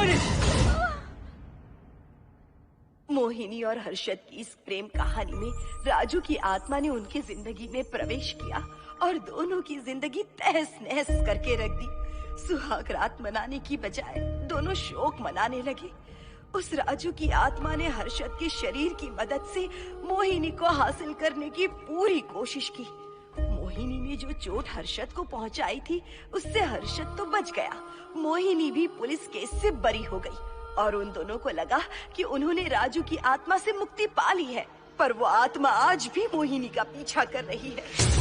छोड़। मोहिनी और हर्षद की इस प्रेम कहानी में राजू की आत्मा ने उनकी जिंदगी में प्रवेश किया और दोनों की जिंदगी तहस नहस करके रख दी। सुहाग रात मनाने की बजाय दोनों शोक मनाने लगे। उस राजू की आत्मा ने हर्षद के शरीर की मदद से मोहिनी को हासिल करने की पूरी कोशिश की। मोहिनी ने जो चोट हर्षद को पहुंचाई थी उससे हर्षद तो बच गया, मोहिनी भी पुलिस केस से बरी हो गई और उन दोनों को लगा कि उन्होंने राजू की आत्मा से मुक्ति पा ली है, पर वो आत्मा आज भी मोहिनी का पीछा कर रही है।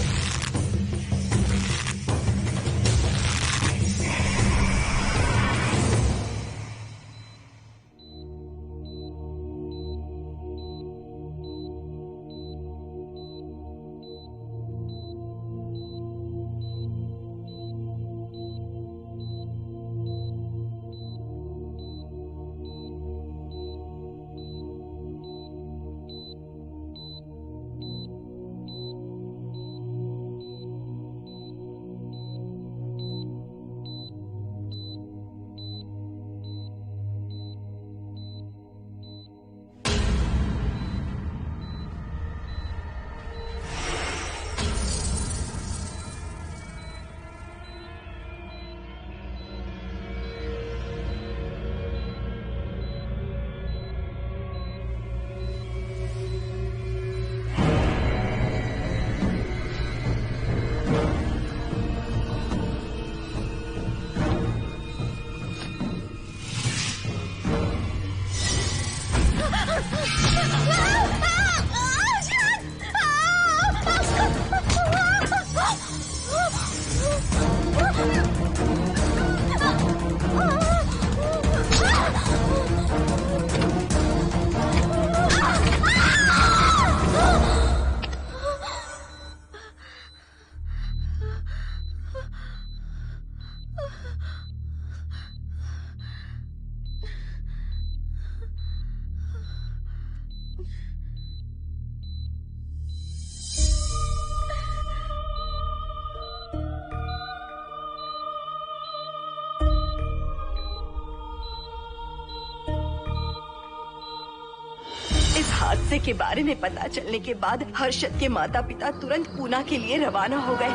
हादसे के बारे में पता चलने के बाद हर्षद के माता पिता तुरंत पूना के लिए रवाना हो गए।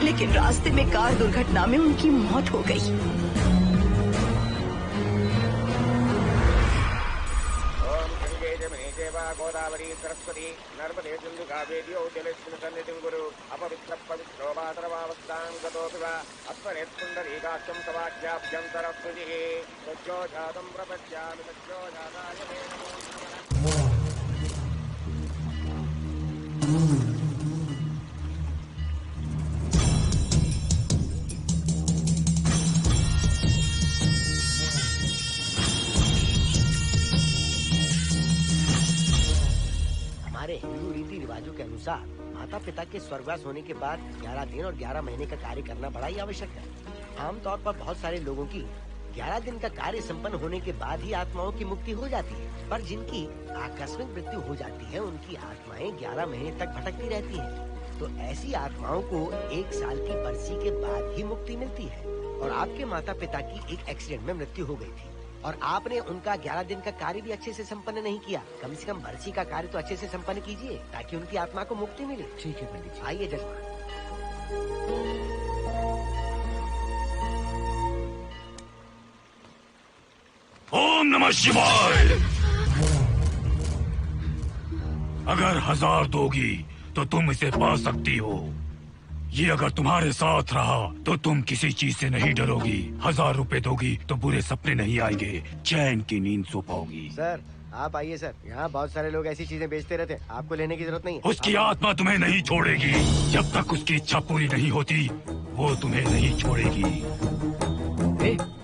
लेकिन रास्ते में कार दुर्घटना में उनकी मौत हो गई। गोदावरी सरस्वती नर्मदे सिंधु कावेरी जलेस्मिन् सन्निधिं कुरु अपवित्रः पवित्रो मातरमावस्थां गतोऽपि वा अस्मनेत्पुण्डरीकाक्षं तवाख्याभ्यन्तरस्तुतिः सज्जो जातं प्रपश्यामि सज्जो जाताय मे नमो। हिंदू रीति रिवाजों के अनुसार माता पिता के स्वर्गवास होने के बाद 11 दिन और 11 महीने का कार्य करना बड़ा ही आवश्यक है। आमतौर पर बहुत सारे लोगों की 11 दिन का कार्य संपन्न होने के बाद ही आत्माओं की मुक्ति हो जाती है, पर जिनकी आकस्मिक मृत्यु हो जाती है उनकी आत्माएं 11 महीने तक भटकती रहती हैं। तो ऐसी आत्माओं को 1 साल की बरसी के बाद ही मुक्ति मिलती है। और आपके माता पिता की एक एक्सीडेंट में मृत्यु हो गई थी और आपने उनका 11 दिन का कार्य भी अच्छे से संपन्न नहीं किया। कम से कम बरसी का कार्य तो अच्छे से संपन्न कीजिए ताकि उनकी आत्मा को मुक्ति मिले। ठीक है पंडित जी। आइए जजमान। ओम नमः शिवाय। अगर 1000 दोगी तो तुम इसे पा सकती हो। ये अगर तुम्हारे साथ रहा तो तुम किसी चीज से नहीं डरोगी। 1000 रुपए दोगी तो बुरे सपने नहीं आएंगे, चैन की नींद सो पाओगी। सर आप आइए सर, यहाँ बहुत सारे लोग ऐसी चीजें बेचते रहते हैं, आपको लेने की जरूरत नहीं है। उसकी आत्मा तुम्हें नहीं छोड़ेगी। जब तक उसकी इच्छा पूरी नहीं होती वो तुम्हें नहीं छोड़ेगी।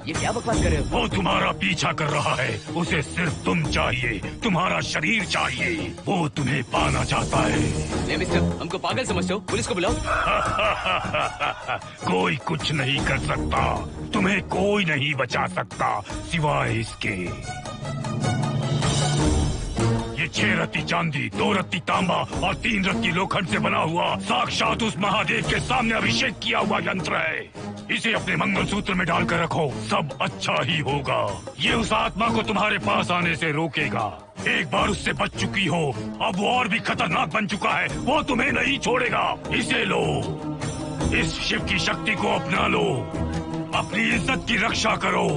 ये क्या बकवास कर रहे हो? वो तुम्हारा पीछा कर रहा है, उसे सिर्फ तुम चाहिए, तुम्हारा शरीर चाहिए। वो तुम्हें पाना चाहता है। मिस्टर, हमको पागल समझते हो? पुलिस को बुलाओ। कोई कुछ नहीं कर सकता, तुम्हें कोई नहीं बचा सकता सिवाय इसके। ये 6 रत्ती चांदी, 2 रत्ती तांबा और 3 रत्ती लोखंड से बना हुआ साक्षात उस महादेव के सामने अभिषेक किया हुआ यंत्र है। इसे अपने मंगलसूत्र में डालकर रखो, सब अच्छा ही होगा। ये उस आत्मा को तुम्हारे पास आने से रोकेगा। एक बार उससे बच चुकी हो, अब वो और भी खतरनाक बन चुका है, वो तुम्हें नहीं छोड़ेगा। इसे लो, इस शिव की शक्ति को अपना लो, अपनी इज्जत की रक्षा करो,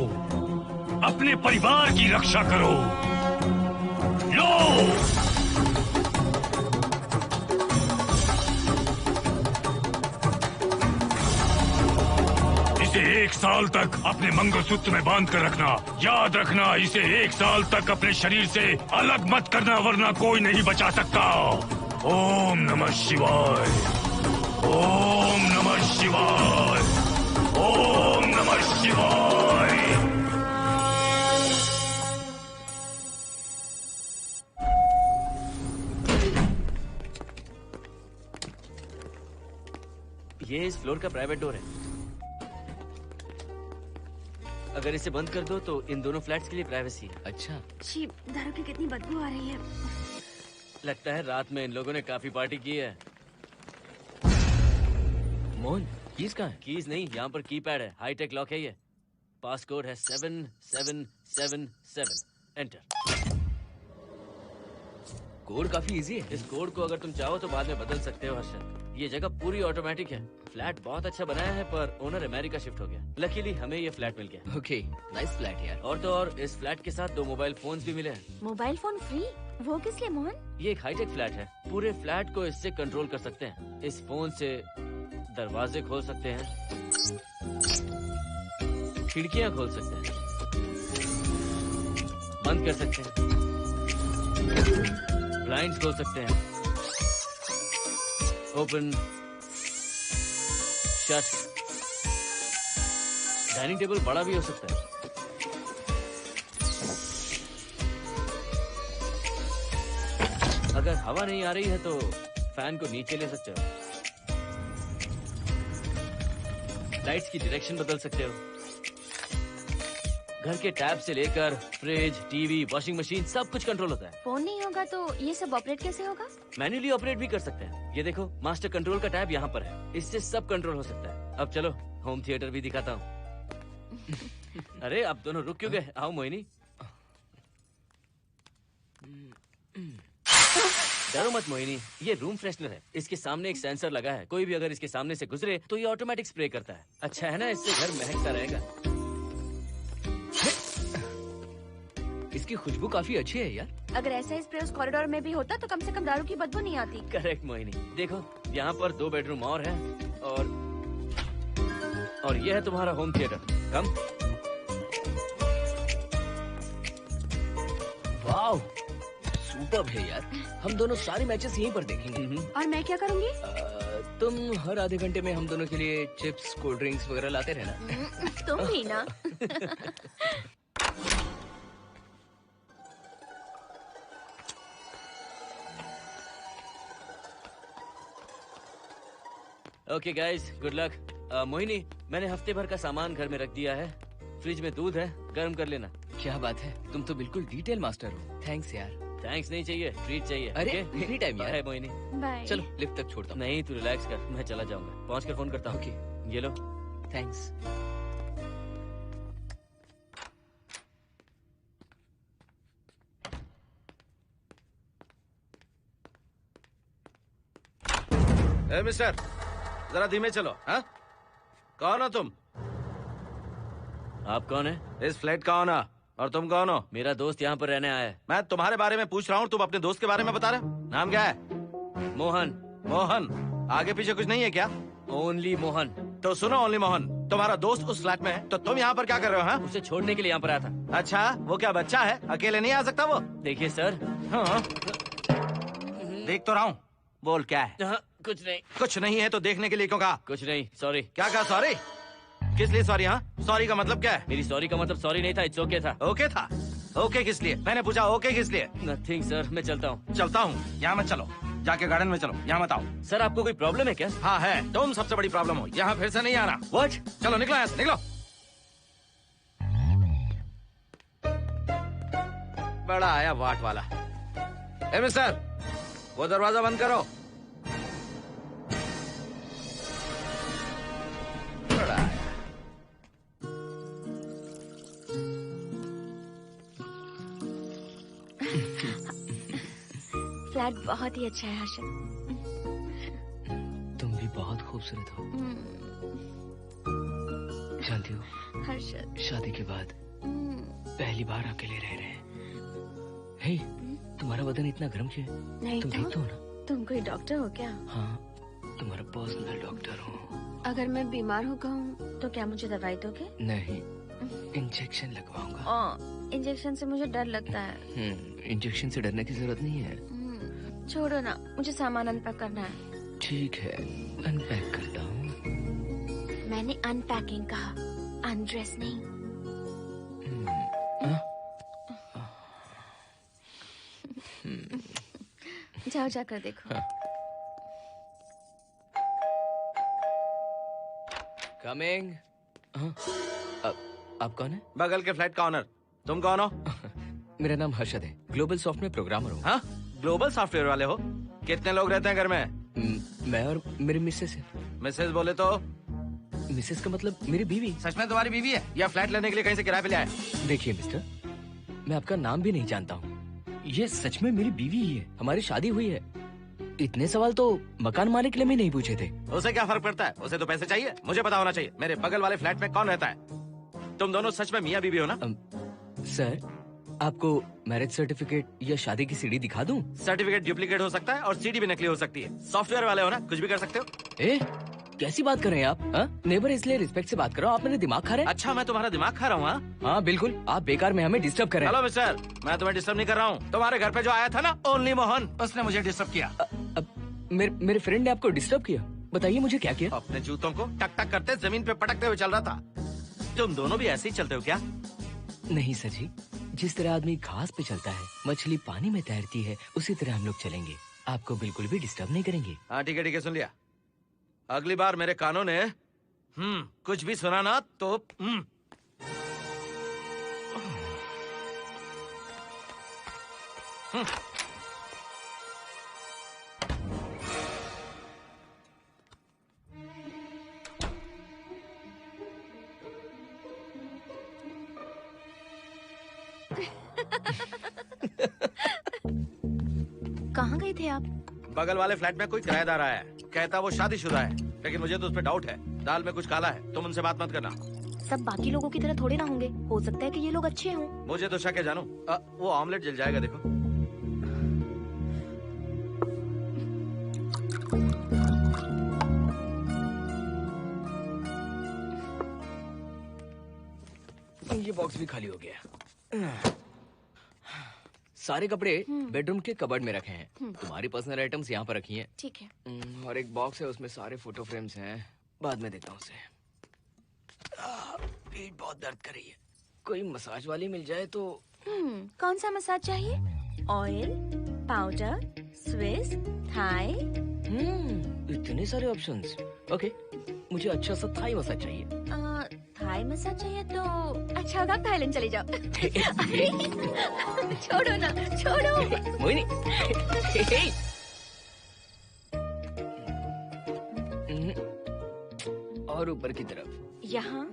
अपने परिवार की रक्षा करो। लो! इसे 1 साल तक अपने मंगलसूत्र में बांध कर रखना। याद रखना, इसे 1 साल तक अपने शरीर से अलग मत करना, वरना कोई नहीं बचा सकता। ओम नमः शिवाय, ओम नमः शिवाय, ओम नमः शिवाय। ये इस फ्लोर का प्राइवेट डोर है। अगर इसे बंद कर दो तो इन दोनों फ्लैट्स के लिए प्राइवेसी है। अच्छा, छी, दारू की कितनी बदबू आ रही है। लगता है रात में इन लोगों ने काफी पार्टी की है। मोहन, कीज कहाँ है? कीज नहीं, यहाँ पर कीपैड है, हाईटेक लॉक है ये। पासकोड है 7777। एंटर। कोड काफी इजी है। इस कोड को अगर तुम चाहो तो बाद में बदल सकते हो हर्षद। ये जगह पूरी ऑटोमेटिक है। फ्लैट बहुत अच्छा बनाया है, पर ओनर अमेरिका शिफ्ट हो गया। लकीली हमें ये फ्लैट मिल गया। ओके, नाइस फ्लैट यार। और तो और इस फ्लैट के साथ 2 मोबाइल फोन्स भी मिले हैं। Mobile phone free? वो किस लिए मोहन? ये एक हाईटेक फ्लैट है, पूरे फ्लैट को इससे कंट्रोल कर सकते हैं। इस फोन से दरवाजे खोल सकते हैं, खिड़कियां खोल सकते हैं, बंद कर सकते हैं, ब्लाइंड्स खोल सकते हैं, ओपन, शट। डाइनिंग टेबल बड़ा भी हो सकता है। अगर हवा नहीं आ रही है तो फैन को नीचे ले सकते हो। लाइट्स की डायरेक्शन बदल सकते हो। घर के टैब से लेकर फ्रिज, टीवी, वॉशिंग मशीन सब कुछ कंट्रोल होता है। फोन नहीं होगा तो ये सब ऑपरेट कैसे होगा? मैन्युअली ऑपरेट भी कर सकते हैं। ये देखो, मास्टर कंट्रोल का टैब यहाँ पर है, इससे सब कंट्रोल हो सकता है। अब चलो होम थिएटर भी दिखाता हूँ। अरे आप दोनों रुक क्यों गए? आओ मोहिनी। डरो मत मोहिनी, ये रूम फ्रेशनर है। इसके सामने एक सेंसर लगा है, कोई भी अगर इसके सामने से गुजरे तो ये ऑटोमेटिक स्प्रे करता है। अच्छा है ना, इससे घर महकता रहेगा। इसकी खुशबू काफी अच्छी है यार। अगर ऐसा स्प्रे उस कॉरिडोर में भी होता तो कम से कम दारू की बदबू नहीं आती। करेक्ट मोहिनी। देखो, यहाँ पर 2 बेडरूम और है, और ये है तुम्हारा होम थिएटर। कम। वाह, सुपर्ब है यार। हम दोनों सारे मैचेस यहीं पर देखेंगे। और मैं क्या करूँगी? तुम हर आधे घंटे में हम दोनों के लिए चिप्स, कोल्ड ड्रिंक्स वगैरह लाते रहना। तुम भी ना। Okay guys, good luck. Mohini, मैंने हफ्ते भर का सामान घर में रख दिया है। फ्रिज में दूध है, गर्म कर लेना। क्या बात है, तुम तो बिल्कुल डिटेल मास्टर हो। थैंक्स यार। थैंक्स नहीं चाहिए, ट्रीट चाहिए। अरे, okay? एनी टाइम यार। बाय मोहिनी। बाय। चलो लिफ्ट तक छोड़ता हूँ। नहीं, तू रिलैक्स कर, मैं चला जाऊंगा। पहुंच कर फोन करता हूँ। ओके। ये लो। थैंक्स। ए मिस्टर, जरा धीमे चलो। हाँ, कौन हो तुम? आप कौन है? इस फ्लैट का ओनर। और तुम कौन हो? मेरा दोस्त यहाँ पर रहने आया है। मैं तुम्हारे बारे में पूछ रहा हूँ, तुम अपने दोस्त के बारे में बता रहे हो। नाम क्या है? मोहन। मोहन? आगे पीछे कुछ नहीं है क्या? ओनली मोहन। तो सुनो ओनली मोहन, तुम्हारा दोस्त उस फ्लैट में है, तो तुम यहाँ पर क्या कर रहे हो? हाँ? उसे छोड़ने के लिए यहाँ पर आया था। अच्छा, वो क्या बच्चा है? अकेले नहीं आ सकता वो? देखिए सर। हाँ, देख तो रहा हूँ। बोल क्या है? हाँ, कुछ नहीं। कुछ नहीं है तो देखने के लिए क्यों कहा? कुछ नहीं, सॉरी। क्या कहा? सॉरी? किस लिए सॉरी? हाँ, सॉरी का मतलब क्या है? मेरी सॉरी का मतलब सॉरी नहीं था, इट्स ओके था। ओके था? ओके किस लिए? मैंने पूछा ओके किस लिए? नथिंग सर, मैं चलता हूँ। चलता हूँ? यहाँ मत चलो, जाके गार्डन में चलो। यहाँ मत आओ। सर, आपको कोई प्रॉब्लम है क्या? हाँ है, तुम सबसे बड़ी प्रॉब्लम हो। यहाँ फिर से नहीं आना। व्हाट? चलो निकलो यहाँ से, निकलो। बड़ा आया वाट वाला। ए मिस्टर, वो दरवाजा बंद करो। बड़ा आया। फ्लैट बहुत ही अच्छा है हर्षद। तुम भी बहुत खूबसूरत हो। जानती हो, हर्षद शादी के बाद पहली बार अकेले रह रहे हैं। हे, तुम्हारा बदन इतना गर्म क्यों है? नहीं तुम ठीक तो हो ना? तुम कोई डॉक्टर हो क्या? हाँ, तुम्हारा पर्सनल डॉक्टर हूँ। अगर मैं बीमार हो गऊँ तो क्या मुझे दवाई दोगे? नहीं, इंजेक्शन लगवाऊंगा। इंजेक्शन से मुझे डर लगता है। इंजेक्शन से डरने की जरूरत नहीं है। छोड़ो ना, मुझे सामान अनपैक करना है। ठीक है, अनपैक करता हूँ। मैंने अनपैकिंग कहा, अनड्रेस नहीं। जाओ जाकर देखो। कमिंग। आप कौन है? बगल के फ्लैट का ऑनर। तुम कौन हो? मेरा नाम हर्षद है, ग्लोबल सॉफ्ट में प्रोग्रामर हूँ। हाँ, ग्लोबल सॉफ्टवेयर वाले हो? कितने लोग रहते हैं घर में? मैं और मेरी मिसेस है। मिसेज बोले तो? मिसेस का मतलब मेरी बीवी। सच में तुम्हारी बीवी है या फ्लैट लेने के लिए कहीं से किराए पे ले आए? देखिए मिस्टर, मैं आपका नाम भी नहीं जानता हूँ। ये सच में मेरी बीवी ही है, हमारी शादी हुई है। इतने सवाल तो मकान मालिक ने भी नहीं पूछे थे। उसे क्या फर्क पड़ता है? उसे तो पैसे चाहिए, मुझे पता होना चाहिए। मेरे बगल वाले फ्लैट में कौन रहता है? तुम दोनों सच में मियाँ बीवी हो ना? सर, आपको मैरिज सर्टिफिकेट या शादी की सीडी दिखा दूं? सर्टिफिकेट डुप्लीकेट हो सकता है और सीडी भी नकली हो सकती है। सॉफ्टवेयर वाले हो ना, कुछ भी कर सकते हो। कैसी बात कर रहे हैं आप? नेबर, इसलिए रिस्पेक्ट से बात करो। आप मेरे दिमाग खा रहे हैं? अच्छा, मैं तुम्हारा दिमाग खा रहा हूँ? हाँ बिल्कुल, आप बेकार में हमें डिस्टर्ब कर रहे हैं। हेलो मिस्टर, मैं तुम्हें डिस्टर्ब नहीं कर रहा हूँ। तुम्हारे घर पे जो आया था ना, ओनली मोहन, उसने मुझे डिस्टर्ब किया। मेरे फ्रेंड ने आपको डिस्टर्ब किया? बताइए मुझे क्या किया? अपने जूतों को टक टक करते जमीन पे पटकते हुए चल रहा था। तुम दोनों भी ऐसे ही चलते हो क्या? नहीं सर जी, जिस तरह आदमी घास पे चलता है, मछली पानी में तैरती है, उसी तरह हम लोग चलेंगे। आपको बिल्कुल भी डिस्टर्ब नहीं करेंगे। हाँ ठीक है, सुन लिया। अगली बार मेरे कानों ने कुछ भी सुना ना तो कहाँ गए थे आप? बगल वाले फ्लैट में कोई किराएदार आया है, कहता वो शादीशुदा है, लेकिन मुझे तो उस पर डाउट है। दाल में कुछ काला है, तुम उनसे बात मत करना। सब बाकी लोगों की तरह थोड़े ना होंगे, हो सकता है कि ये लोग अच्छे हों। मुझे तो शक है जानू। वो ऑमलेट जल जाएगा, देखो। ये बॉक्स भी खाली हो गया। सारे कपड़े बेडरूम के कबर्ड में रखे हैं। तुम्हारी पर्सनल आइटम्स यहाँ पर रखी हैं। ठीक है। और एक बॉक्स है, उसमें सारे फोटो फ्रेम्स हैं। बाद में देता हूँ उसे। पीठ बहुत दर्द कर रही है, कोई मसाज वाली मिल जाए तो। कौन सा मसाज चाहिए? Oil, powder, Swiss, Thai? इतने सारे ऑप्शंस। ओके, मुझे अच्छा सा थाई मसाज चाहिए। थाई मसाज चाहिए तो अच्छा होगा थाईलैंड चले जाओ। अरे छोड़ो ना, छोड़ो। मोहिनी। और ऊपर की तरफ। यहाँ?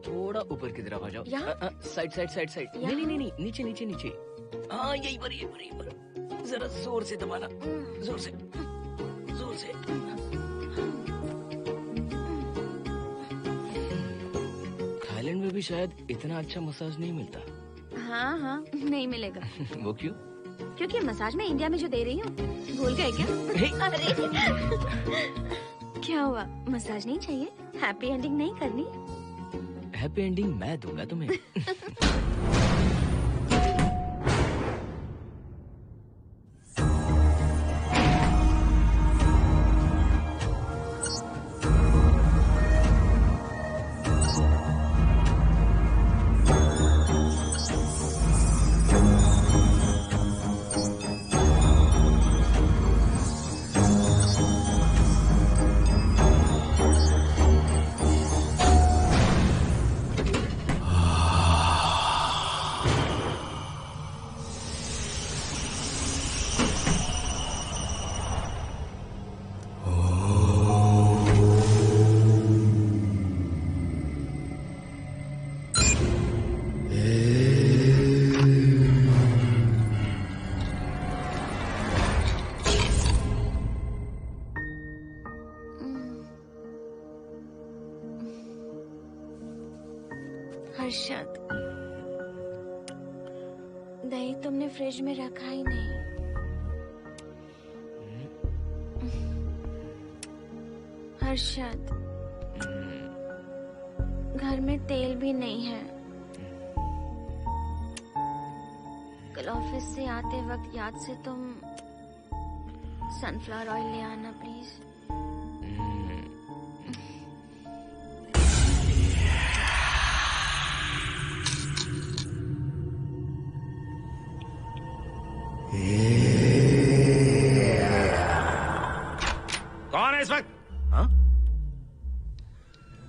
थोड़ा ऊपर की तरफ आ जाओ। यहाँ? Side side side side. नहीं नहीं नहीं, नीचे नीचे नीचे। हाँ यही पर, यही पर, यही पर। जरा जोर से दबाना, जोर से, जोर से। थाईलैंड में भी शायद इतना अच्छा मसाज नहीं मिलता। हाँ हाँ, नहीं मिलेगा। वो क्यों? क्योंकि मसाज मैं इंडिया में जो दे रही हूँ, भूल गए क्या? अरे क्या हुआ, मसाज नहीं चाहिए? हैप्पी एंडिंग नहीं करनी? हैप्पी एंडिंग मैं दूंगा तुम्हें। हर्षद, दही तुमने फ्रिज में रखा ही नहीं। हर्षद, घर में तेल भी नहीं है। कल ऑफिस से आते वक्त याद से तुम सनफ्लावर ऑयल ले आना प्लीज। कौन है इस वक्त? हाँ?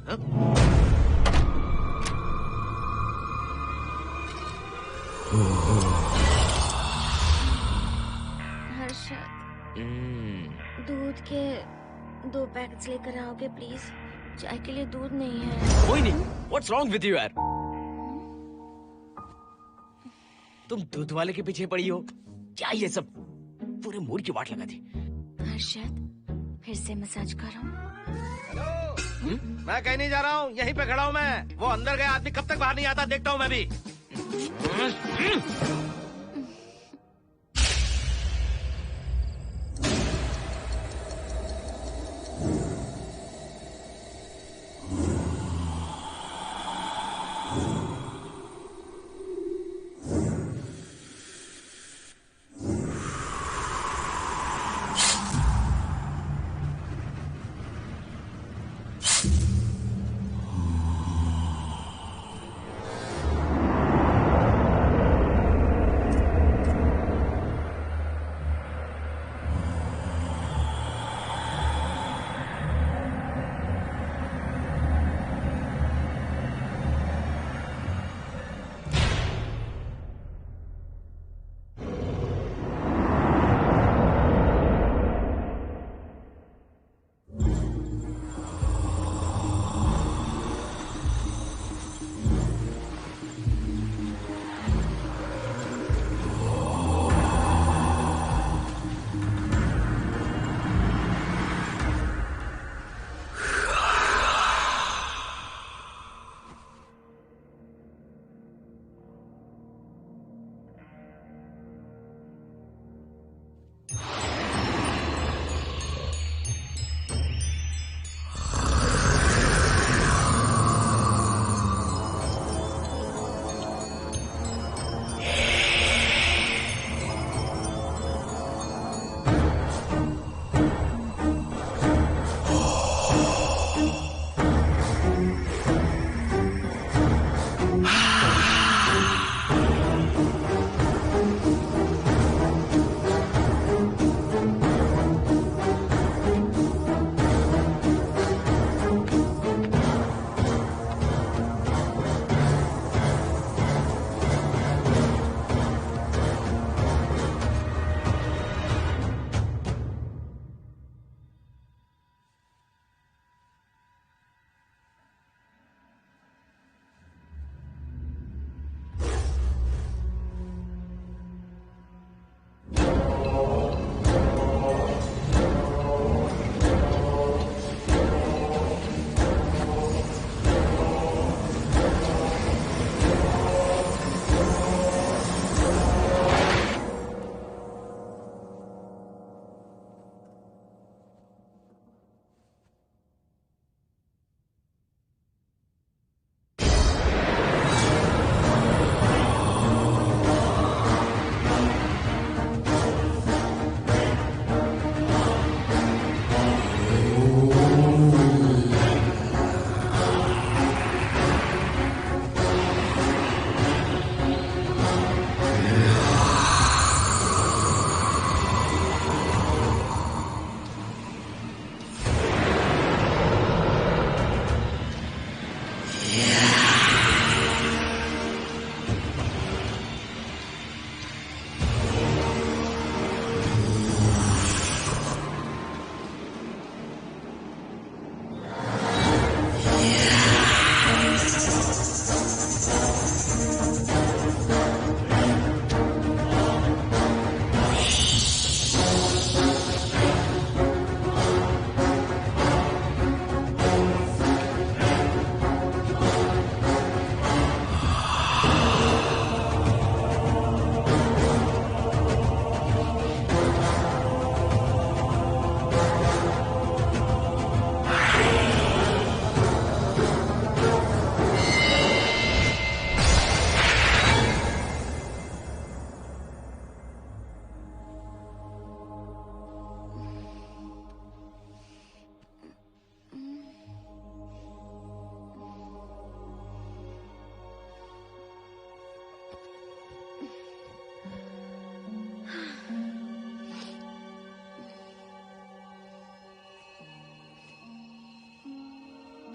हाँ? हर्षद, दूध के 2 पैकेट्स लेकर आओगे प्लीज? चाय के लिए दूध नहीं है। Mohini, what's wrong with you यार? तुम दूध वाले के पीछे पड़ी हो क्या? ये सब पूरे मूड की वाट लगा दी। हर्षद, फिर से मसाज करो। मैं कहीं नहीं जा रहा हूँ, यहीं पे खड़ा हूँ मैं। वो अंदर गया आदमी कब तक बाहर नहीं आता, देखता हूँ मैं भी।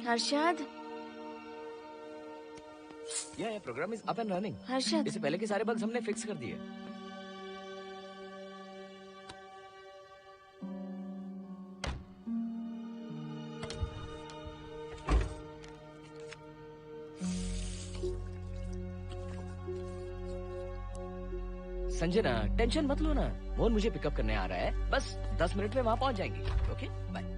हर्षद, ये program is up and running. Harshad, इससे पहले के सारे बग्स हमने फिक्स कर दिए। संजना, टेंशन मत लो ना। मोहन मुझे पिकअप करने आ रहा है, बस 10 मिनट में वहां पहुंच जाएंगे। Okay, bye.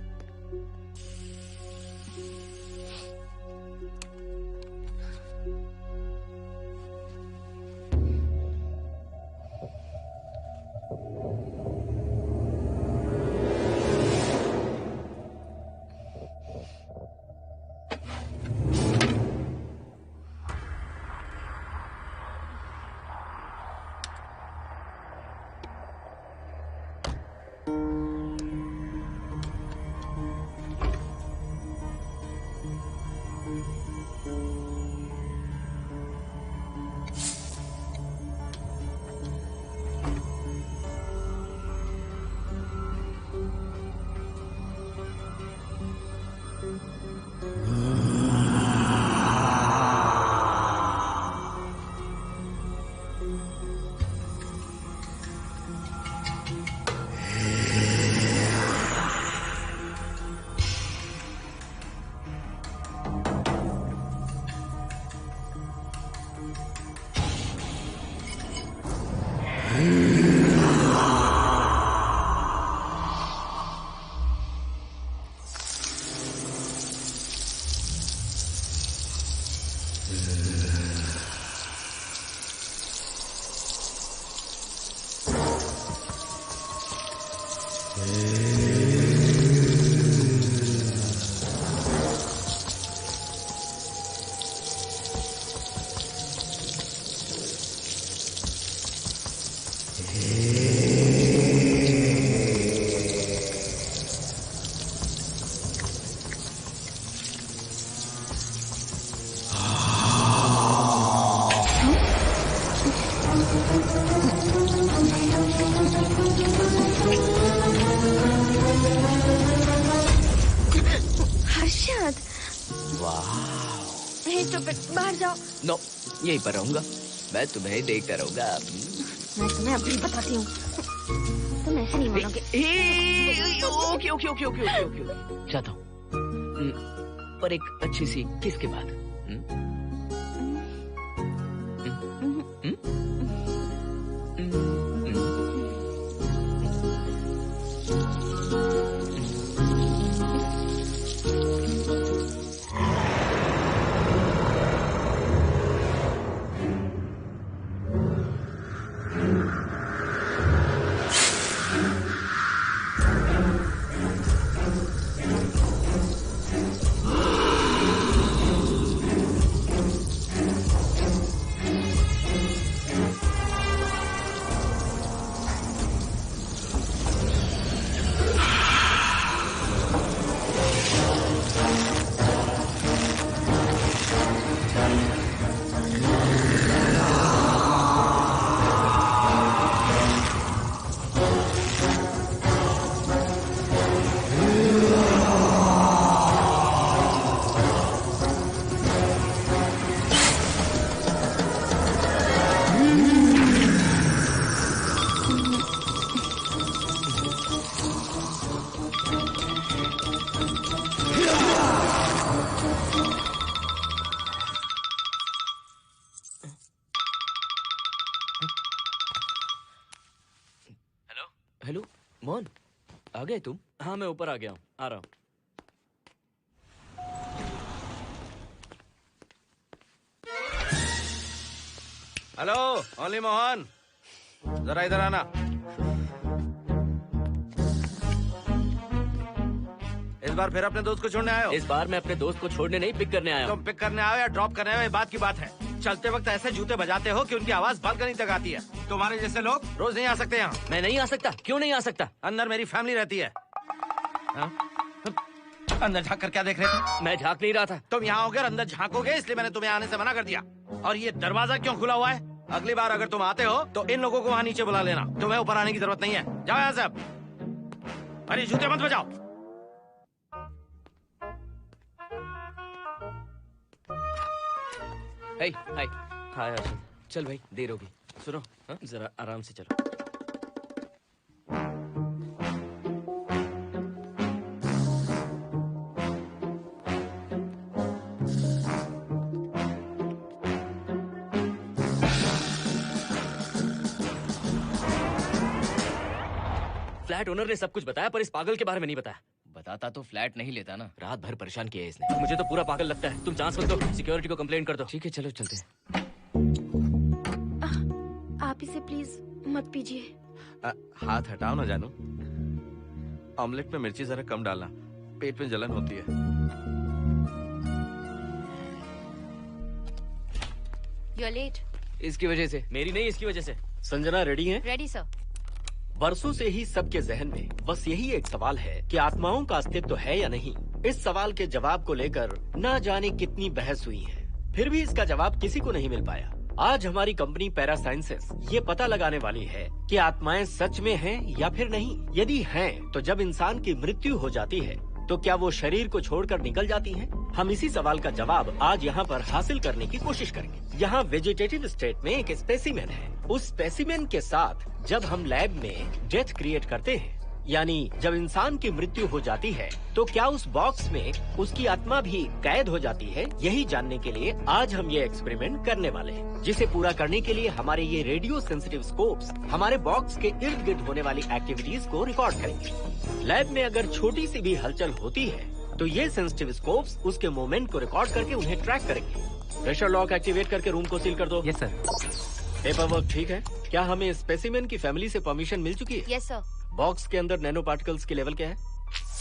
Harshad, hey stupid, बाहर जाओ। नो, यहीं पर रहूंगा। मैं तुम्हें देखता रहूंगा। मैं तुम्हें अभी बताती हूँ, तुम ऐसे नहीं मानोगे। Okay okay okay okay okay okay, जाता हूँ, पर एक अच्छी सी किस के बाद। हेलो मोहन, आ गए तुम? हाँ, मैं ऊपर आ गया हूँ, आ रहा हूँ। हेलो, ओनली मोहन, जरा इधर आना। इस बार फिर अपने दोस्त को छोड़ने आए हो? इस बार मैं अपने दोस्त को छोड़ने नहीं, पिक करने आया हूँ। तुम पिक करने आए हो या ड्रॉप करने आए हो, ये बात की बात है। चलते वक्त ऐसे जूते बजाते हो कि उनकी आवाज बालकनी तक आती है। तुम्हारे जैसे लोग रोज नहीं आ सकते यहाँ। मैं नहीं आ सकता? क्यों नहीं आ सकता? अंदर मेरी फैमिली रहती है। अंदर झांक कर क्या देख रहे थे? मैं झांक नहीं रहा था। तुम यहाँ होकर अंदर झांकोगे, इसलिए मैंने तुम्हें आने से मना कर दिया। और ये दरवाजा क्यों खुला हुआ है? अगली बार अगर तुम आते हो तो इन लोगों को वहाँ नीचे बुला लेना। तुम्हें ऊपर आने की जरूरत नहीं है। जाओ यहाँ से अब। अरे जूते मत बजाओ। हाय हाय। हाय हर्षद। चल भाई, देर होगी। सुनो, जरा आराम से चलो। फ्लैट ओनर ने सब कुछ बताया पर इस पागल के बारे में नहीं बताया। बताता तो फ्लैट नहीं लेता ना। रात भर परेशान किया है इसने। मुझे तो पूरा पागल लगता है। तुम चांस मत दो, सिक्योरिटी को कंप्लेंट कर दो। ठीक है, चलो चलते हैं। आप इसे प्लीज मत पीजिए। हाथ हटाओ ना जानू। ऑमलेट में मिर्ची जरा कम डालना, पेट में जलन होती है। You're late. इसकी वजह से। मेरी नहीं, इसकी वजह से। संजना रेडी हैं? Ready, sir. बरसों से ही सबके जहन में बस यही एक सवाल है कि आत्माओं का अस्तित्व है या नहीं। इस सवाल के जवाब को लेकर ना जाने कितनी बहस हुई है, फिर भी इसका जवाब किसी को नहीं मिल पाया। आज हमारी कंपनी पैरा साइंसेस ये पता लगाने वाली है कि आत्माएं सच में हैं या फिर नहीं। यदि हैं, तो जब इंसान की मृत्यु हो जाती है तो क्या वो शरीर को छोड़कर निकल जाती हैं? हम इसी सवाल का जवाब आज यहाँ पर हासिल करने की कोशिश करेंगे। यहाँ वेजिटेटिव स्टेट में एक स्पेसिमेन है। उस स्पेसिमेन के साथ जब हम लैब में डेथ क्रिएट करते हैं, यानी जब इंसान की मृत्यु हो जाती है, तो क्या उस बॉक्स में उसकी आत्मा भी कैद हो जाती है? यही जानने के लिए आज हम ये एक्सपेरिमेंट करने वाले हैं, जिसे पूरा करने के लिए हमारे ये रेडियो सेंसिटिव स्कोप्स हमारे बॉक्स के इर्द गिर्द होने वाली एक्टिविटीज को रिकॉर्ड करेंगे। लैब में अगर छोटी सी भी हलचल होती है तो ये सेंसिटिव स्कोप्स उसके मूवमेंट को रिकॉर्ड करके उन्हें ट्रैक करेंगे। प्रेशर लॉक एक्टिवेट करके रूम को सील कर दो। Yes sir. पेपर वर्क ठीक है? क्या हमें स्पेसिमेन की फैमिली से परमिशन मिल चुकी है? Yes, sir. बॉक्स के अंदर नैनो पार्टिकल्स की लेवल क्या है?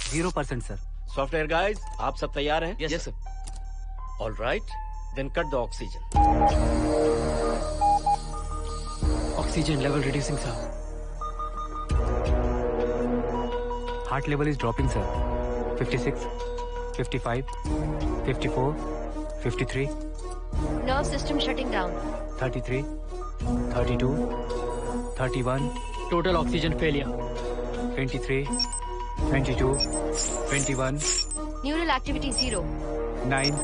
0% सर। सॉफ्टवेयर गाइस, आप सब तैयार हैं? Yes sir. All right, then cut the oxygen. Oxygen level reducing sir. Heart level is dropping sir. 56, 55, 54, 53, Nerve system shutting down. 33, 32, 31, total oxygen failure. 23, 22, 21, Neural activity 0. 9,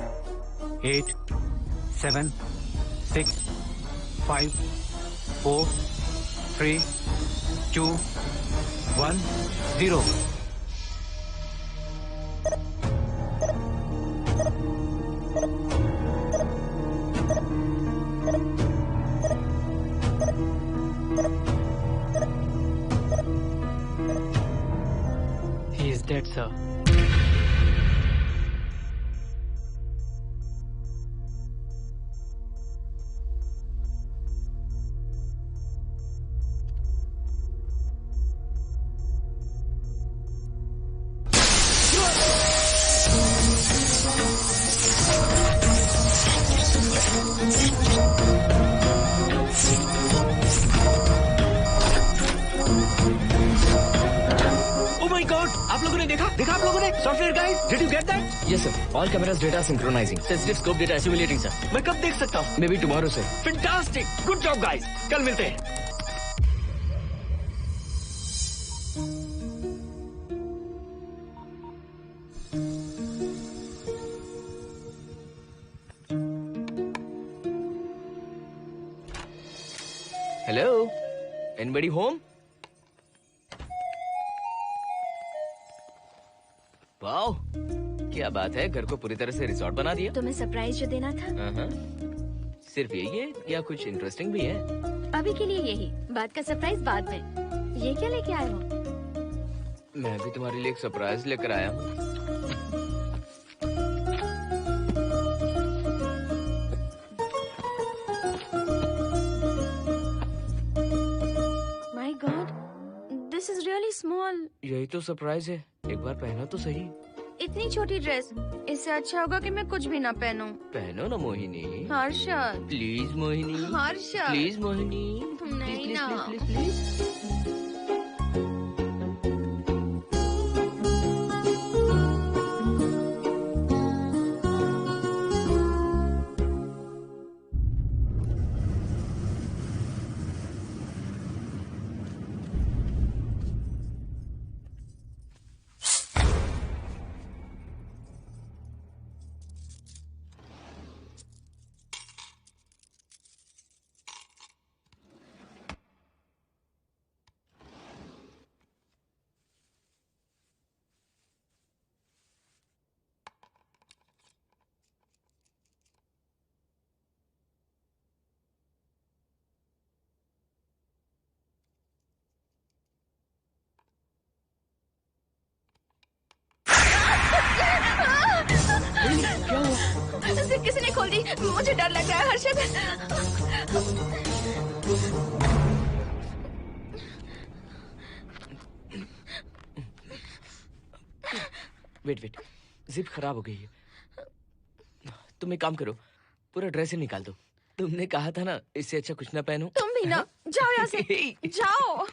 8, 7, 6, 5, 4, 3, 2, 1, 0. He is dead, sir. आप लोगों ने देखा आप लोगों ने? Software guys, did you get that? Yes sir. All cameras data synchronizing. Sensitive scope data assimilating sir. मैं कब देख सकता हूँ? Maybe tomorrow sir. Fantastic, good job guys, कल मिलते हैं। Hello? Anybody home? वाओ, क्या बात है, घर को पूरी तरह से रिसॉर्ट बना दिया। तुम्हें सरप्राइज जो देना था। सिर्फ यही है या कुछ इंटरेस्टिंग भी है? अभी के लिए यही, बात का सरप्राइज बाद में। ये क्या लेके आए हो? मैं भी तुम्हारे लिए एक सरप्राइज लेकर आया हूँ। My God, this is really small. यही तो सरप्राइज है, एक बार पहना तो सही। इतनी छोटी ड्रेस, इससे अच्छा होगा कि मैं कुछ भी ना पहनूं। पहनो ना मोहिनी। हर्षद, प्लीज मोहिनी। हर्षद, प्लीज मोहिनी। नहीं प्लीज, ना। Please, please, please. किसी ने खोल दी। मुझे डर लग रहा है हर्षद। वेट, जिप खराब हो गई है। तुम एक काम करो, पूरा ड्रेस ही निकाल दो। तुमने कहा था ना इससे अच्छा कुछ ना पहनो। तुम भी ना, जाओ यहाँ से, जाओ।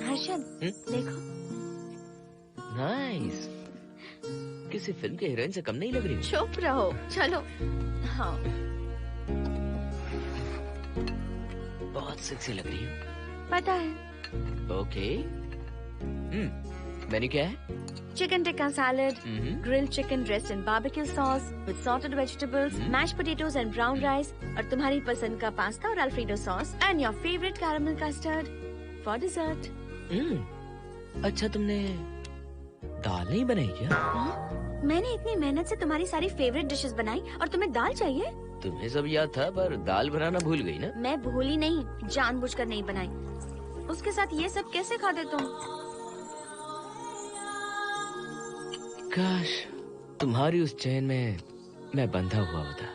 हर्षद, देखो। नाइस। किसी फिल्म के हीरोइन से कम नहीं लग रही। चुप रहो, चलो। हाँ। बहुत सेक्सी लग रही हो। पता है। ओके। मेन्यू क्या है? Chicken tikka salad, grilled chicken dressed in barbecue sauce with salted vegetables, mashed potatoes and brown rice, और तुम्हारी पसंद का पास्ता और alfredo sauce, and your favorite caramel custard for dessert. अच्छा, तुमने दाल नहीं बनाई क्या? मैंने इतनी मेहनत से तुम्हारी सारी फेवरेट डिशेस बनाई और तुम्हें दाल चाहिए? तुम्हें सब याद था, पर दाल बनाना भूल गई ना? मैं भूली नहीं, जानबूझकर नहीं बनाई। उसके साथ ये सब कैसे खाते तुम? काश तुम्हारी उस चैन में मैं बंधा हुआ होता।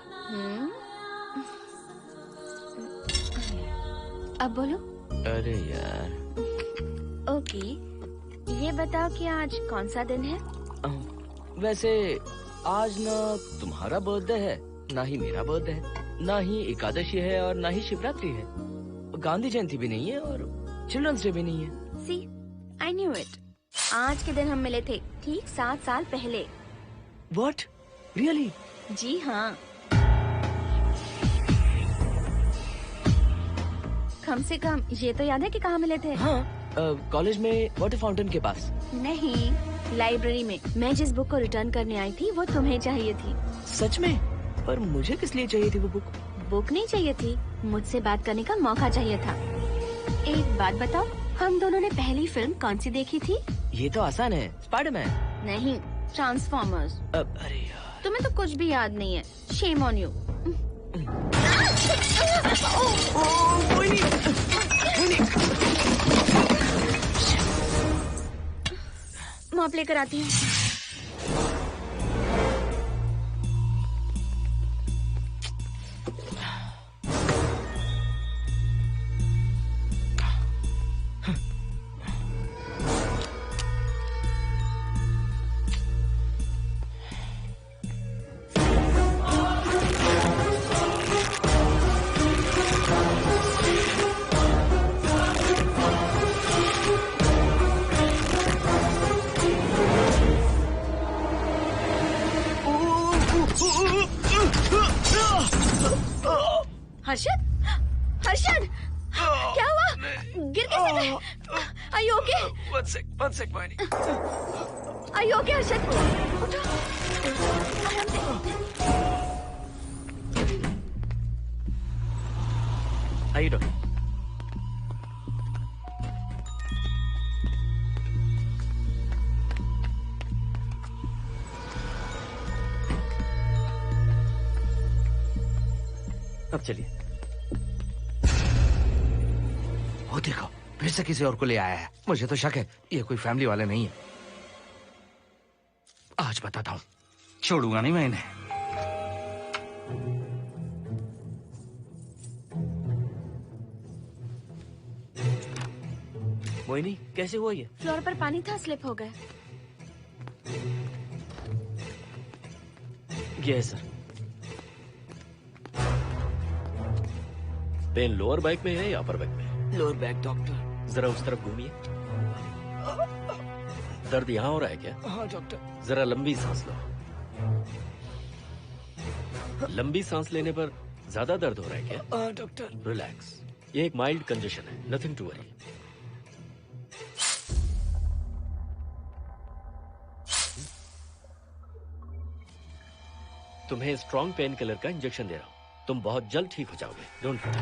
अब बोलो। अरे यार। ओके, ये बताओ कि आज कौन सा दिन है? वैसे आज ना तुम्हारा बर्थडे है, ना ही मेरा बर्थडे है, ना ही एकादशी है और ना ही शिवरात्रि है, गांधी जयंती भी नहीं है और चिल्ड्रंस डे भी नहीं है। See, I knew it. आज के दिन हम मिले थे ठीक 7 साल पहले। What? Really? जी हाँ। कम से कम ये तो याद है कि कहाँ मिले थे? हाँ, कॉलेज में वाटर फाउंटेन के पास। नहीं, लाइब्रेरी में। मैं जिस बुक को रिटर्न करने आई थी वो तुम्हें चाहिए थी। सच में? पर मुझे किस लिए चाहिए थी वो बुक? बुक नहीं चाहिए थी, मुझसे बात करने का मौका चाहिए था। एक बात बताओ, हम दोनों ने पहली फिल्म कौन सी देखी थी? ये तो आसान है, स्पाइडरमैन। नहीं, ट्रांसफॉर्मर्स। अरे यार, तुम्हें तो कुछ भी याद नहीं है। Shame on you. मॉप लेकर आती हूँ। हर्षद, हर्षद, क्या हुआ? गिर कैसे गए? Are you okay? One sec, Moini. Are you okay, Harshad? उठो। आराम से। आइए डॉक्टर। अब चलिए। वो देखो, फिर से किसी और को ले आया है। मुझे तो शक है ये कोई फैमिली वाले नहीं है। आज बताता हूँ, छोड़ूंगा नहीं मैं इन्हें। मोहिनी, कैसे हुआ ये? फ्लोर पर पानी था, स्लिप हो गए। ये है सर। पेन लोअर बैक में है या अपर बैक में? Lower back doctor. जरा उस तरफ घूमिए। दर्द यहाँ हो रहा है क्या? हाँ डॉक्टर। जरा लंबी सांस लो। लंबी सांस लेने पर ज्यादा दर्द हो रहा है क्या? हाँ डॉक्टर। रिलैक्स, ये एक माइल्ड कंजेशन है, नथिंग टू वरी। तुम्हें स्ट्रॉन्ग पेन किलर का इंजेक्शन दे रहा हूं, तुम बहुत जल्द ठीक हो जाओगे। Don't worry.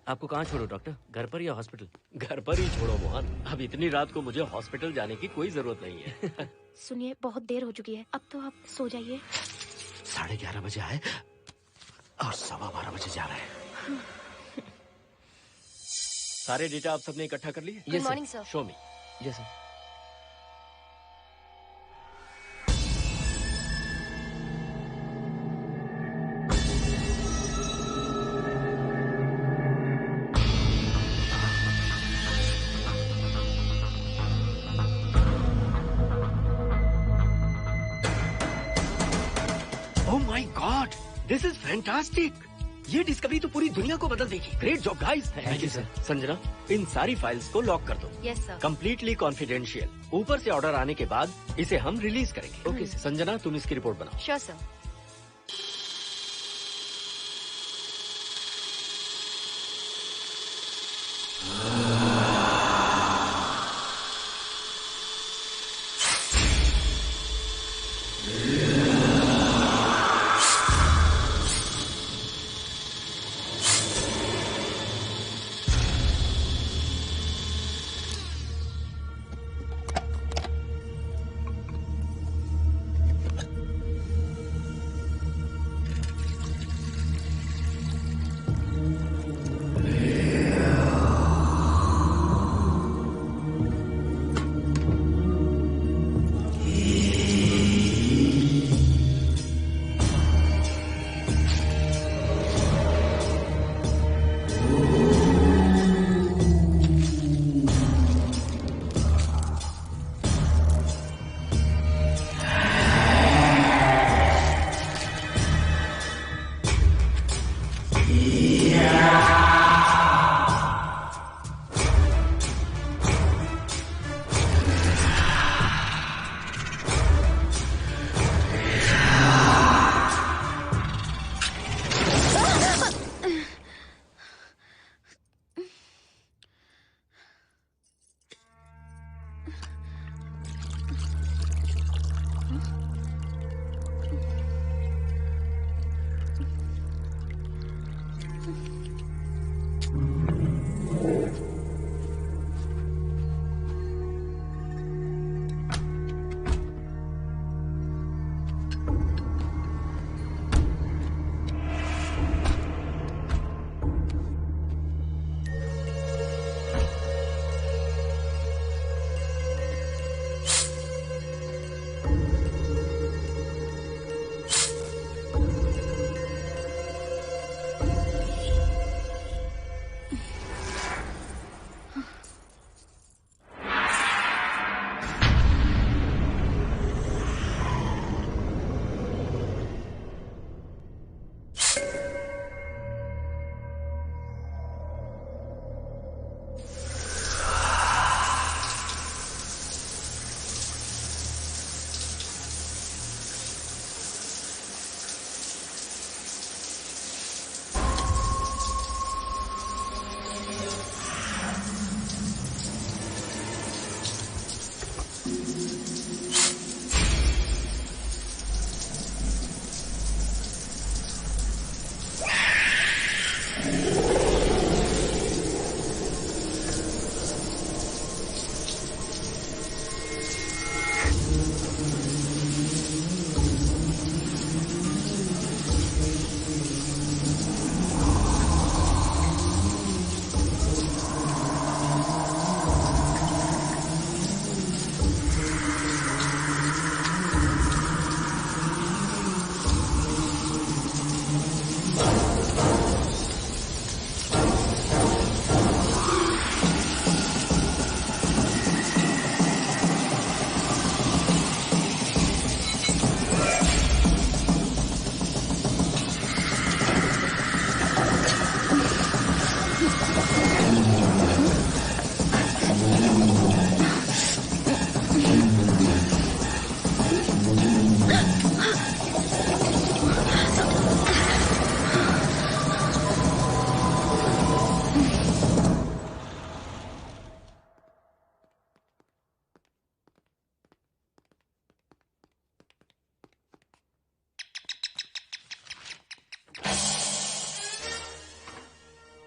आपको कहाँ छोड़ो डॉक्टर, घर पर या हॉस्पिटल? घर पर ही छोड़ो मोहन, अब इतनी रात को मुझे हॉस्पिटल जाने की कोई जरूरत नहीं है। सुनिए, बहुत देर हो चुकी है, अब तो आप सो जाइए। 11:30 बजे आए और 12:15 बजे जा रहे हैं। सारे डेटा आप सबने इकट्ठा कर लिए? Good morning, sir. Show me. Yes sir. This is fantastic. ये डिस्कवरी तो पूरी दुनिया को बदल देगी। Great job guys. Thank you sir. Sanjana, इन सारी फाइल्स को लॉक कर दो। Yes sir. Completely confidential. ऊपर से ऑर्डर आने के बाद इसे हम रिलीज करेंगे। Okay sir. संजना, तुम इसकी रिपोर्ट बनाओ। Sure sir.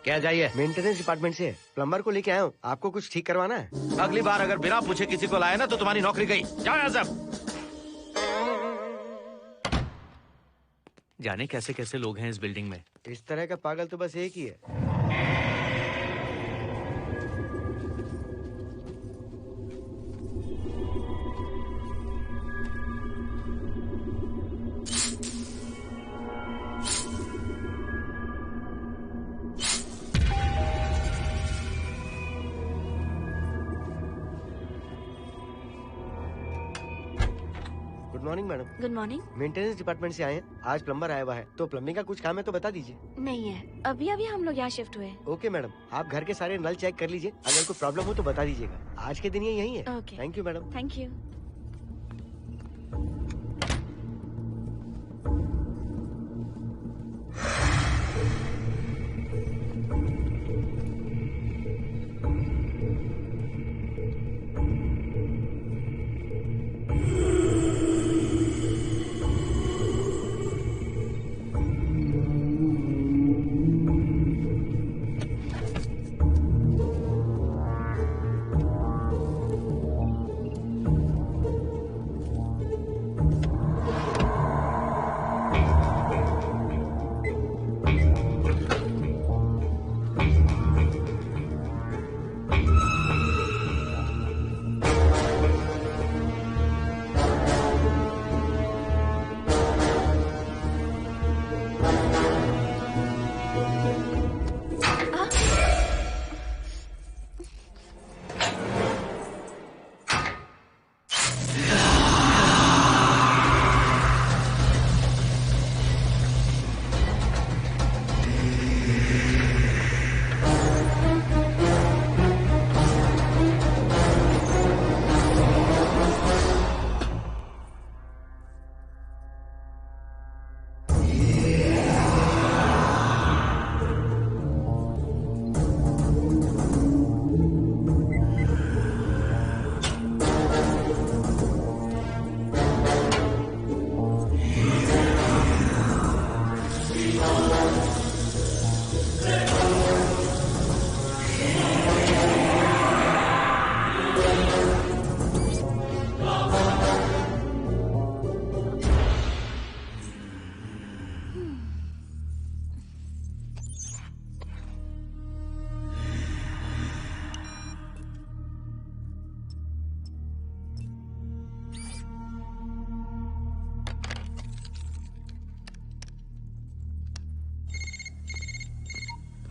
क्या चाहिए? मेंटेनेंस डिपार्टमेंट से प्लम्बर को लेके आया हूँ। आपको कुछ ठीक करवाना है? अगली बार अगर बिना पूछे किसी को लाए ना तो तुम्हारी नौकरी गई। जाओ यहाँ सब। जाने कैसे कैसे लोग हैं इस बिल्डिंग में। इस तरह का पागल तो बस एक ही है। Good good morning madam. Good morning. Maintenance department से आए हैं। आज प्लम्बर आया हुआ है, तो प्लम्बिंग का कुछ काम है तो बता दीजिए। नहीं है, अभी अभी हम लोग यहाँ शिफ्ट हुए। ओके मैडम, आप घर के सारे नल चेक कर लीजिए, अगर कोई प्रॉब्लम हो तो बता दीजिएगा। आज के दिन ये यही है। Okay. Thank you madam. Thank you.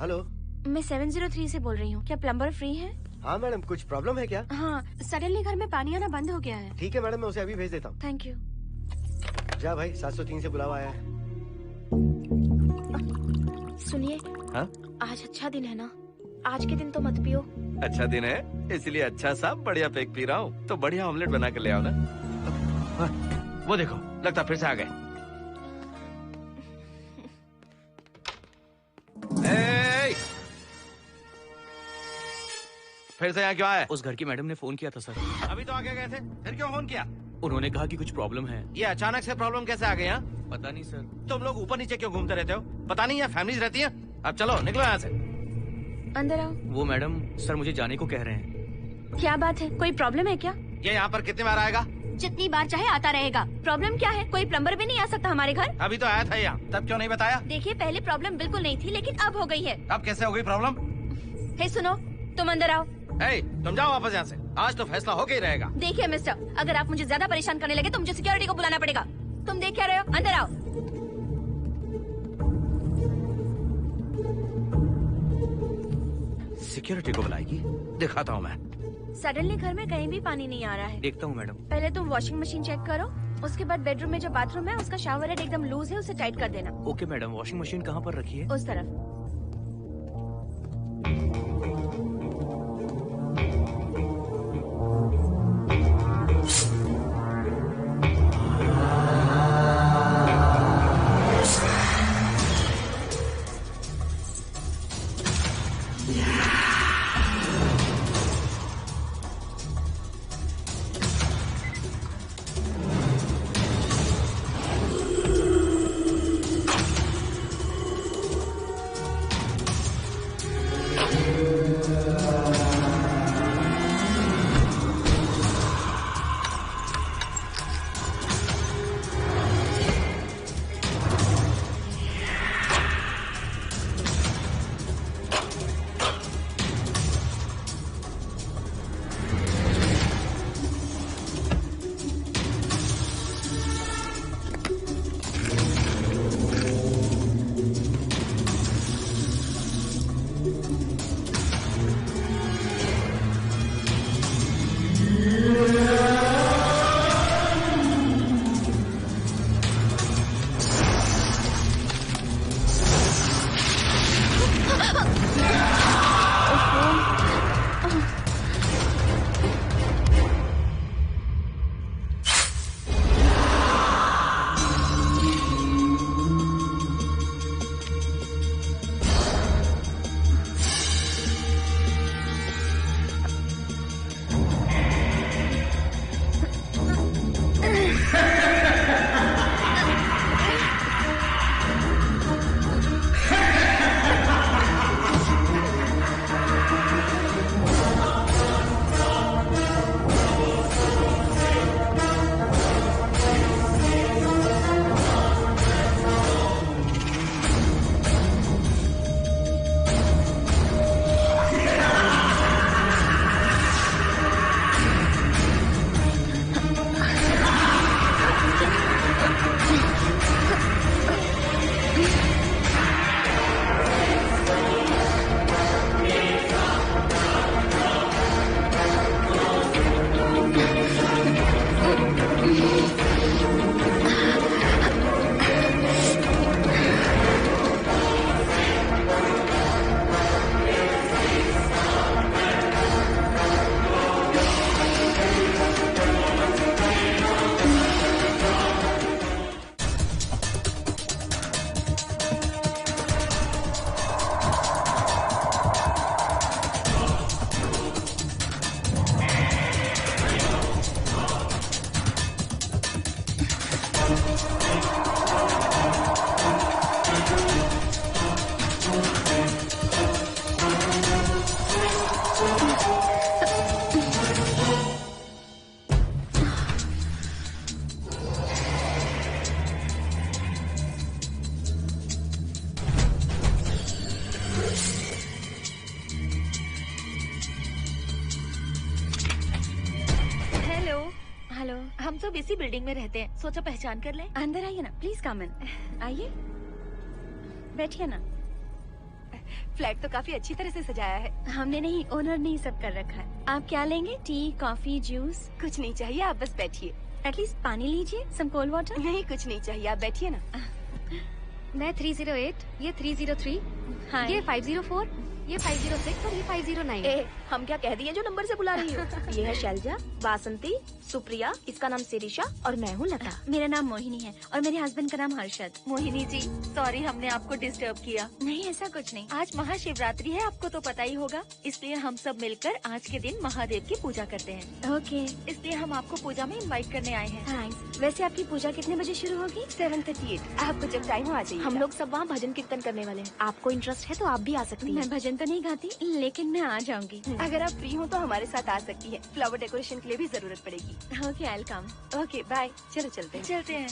Hello, मैं 703 से बोल रही हूँ। क्या प्लम्बर फ्री है? हाँ मैडम, कुछ प्रॉब्लम है क्या? हाँ, सडनली घर में पानी आना बंद हो गया है। ठीक है मैडम, मैं उसे अभी भेज देता हूँ। Thank you. जा भाई, 703 से बुलावा आया है। सुनिए, हाँ? आज अच्छा दिन है ना? आज के दिन तो मत पियो। अच्छा दिन है, इसलिए अच्छा सा बढ़िया पेक पी रहा हूँ। तो बढ़िया ऑमलेट बना कर ले आओ ना। वो देखो, लगता फिर से आ गए। फिर से यहाँ क्यों आए? उस घर की मैडम ने फोन किया था सर। अभी तो आगे गए थे, फिर क्यों फोन किया? उन्होंने कहा कि कुछ प्रॉब्लम है। ये अचानक से प्रॉब्लम कैसे आ गई? यहाँ पता नहीं सर। तुम लोग ऊपर नीचे क्यों घूमते रहते हो? पता नहीं यहाँ फैमिलीज रहती हैं? अब चलो निकलो यहाँ से। अंदर आओ। वो मैडम सर मुझे जाने को कह रहे हैं। क्या बात है, कोई प्रॉब्लम है क्या? ये यहाँ पर कितनी बार आएगा? जितनी बार चाहे आता रहेगा। प्रॉब्लम क्या है? कोई प्लम्बर भी नहीं आ सकता हमारे घर? अभी तो आया था यहाँ, तब क्यों नहीं बताया? देखिए, पहले प्रॉब्लम बिल्कुल नहीं थी, लेकिन अब हो गई है। अब कैसे हो गई प्रॉब्लम? हे सुनो, तुम अंदर आओ। तुम जाओ वापस यहाँ से। आज तो फैसला होके ही रहेगा। देखिए मिस्टर, अगर आप मुझे ज्यादा परेशान करने लगे तो मुझे सिक्योरिटी को बुलाना पड़ेगा। तुम देख क्या रहे हो? अंदर आओ। सिक्योरिटी को बुलाएगी? दिखाता हूँ मैं। सडनली घर में कहीं भी पानी नहीं आ रहा है। देखता हूँ मैडम। पहले तुम वॉशिंग मशीन चेक करो, उसके बाद बेडरूम में जो बाथरूम है उसका शावर हेड एकदम लूज है, उसे टाइट कर देना। Okay madam. वॉशिंग मशीन कहाँ पर रखी है? उस तरफ। हम सब इसी बिल्डिंग में रहते हैं, सोचा पहचान कर लें। अंदर आइए ना, प्लीज कम इन। आइए, बैठिए ना। फ्लैट तो काफी अच्छी तरह से सजाया है। हमने नहीं, ओनर ने ही सब कर रखा है। आप क्या लेंगे? T, coffee, juice? कुछ नहीं चाहिए, आप बस बैठिए। एटलीस्ट पानी लीजिए, सम कोल्ड वाटर। नहीं, कुछ नहीं चाहिए, आप बैठिए ना। मैं 308, ये 303, हाँ। ये 504, ये 506 और ये 509। ए, हम क्या कह दिए जो नंबर से बुला रही हो? ये है शैलजा, वासंती, सुप्रिया, इसका नाम शिरीषा और मैं हूँ लता। मेरा नाम मोहिनी है और मेरे हस्बैंड का नाम हर्षद। मोहिनी जी, सॉरी हमने आपको डिस्टर्ब किया। नहीं, ऐसा कुछ नहीं। आज महाशिवरात्रि है, आपको तो पता ही होगा, इसलिए हम सब मिलकर आज के दिन महादेव की पूजा करते हैं। ओके, इसलिए हम आपको पूजा में इनवाइट करने आए हैं। थैंक्स। वैसे आपकी पूजा कितने बजे शुरू होगी? 7:38। आपको जब टाइम हो आ जाइए। हम लोग सब वहाँ भजन कीर्तन करने वाले हैं। आपको इंटरेस्ट है तो आप भी आ सकती हैं। मैं भजन तो नहीं गाती, लेकिन मैं आ जाऊंगी। अगर आप फ्री हो तो हमारे साथ आ सकती है। फ्लावर डेकोरेशन के लिए भी जरूरत पड़ेगी। Okay, I will come. Okay, bye. चलो चलते हैं। चलते हैं।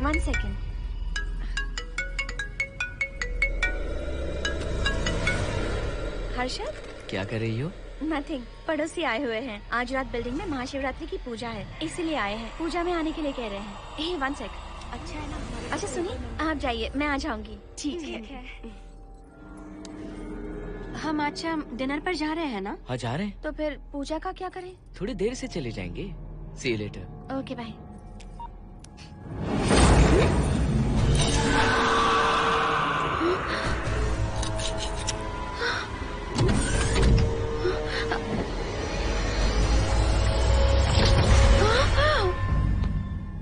1 सेकेंड। हर्षद, क्या कर रही हो? नथिंग। पड़ोसी आए हुए हैं। आज रात बिल्डिंग में महाशिवरात्रि की पूजा है, इसीलिए आए हैं। पूजा में आने के लिए कह रहे हैं। 1 सेक। अच्छा है ना? अच्छा सुनिए, आप जाइए, मैं आ जाऊंगी। ठीक है। हम अच्छा डिनर पर जा रहे हैं ना? हाँ, जा रहे हैं। तो फिर पूजा का क्या करें? थोड़ी देर से चले जाएंगे। See you later. Okay, bye.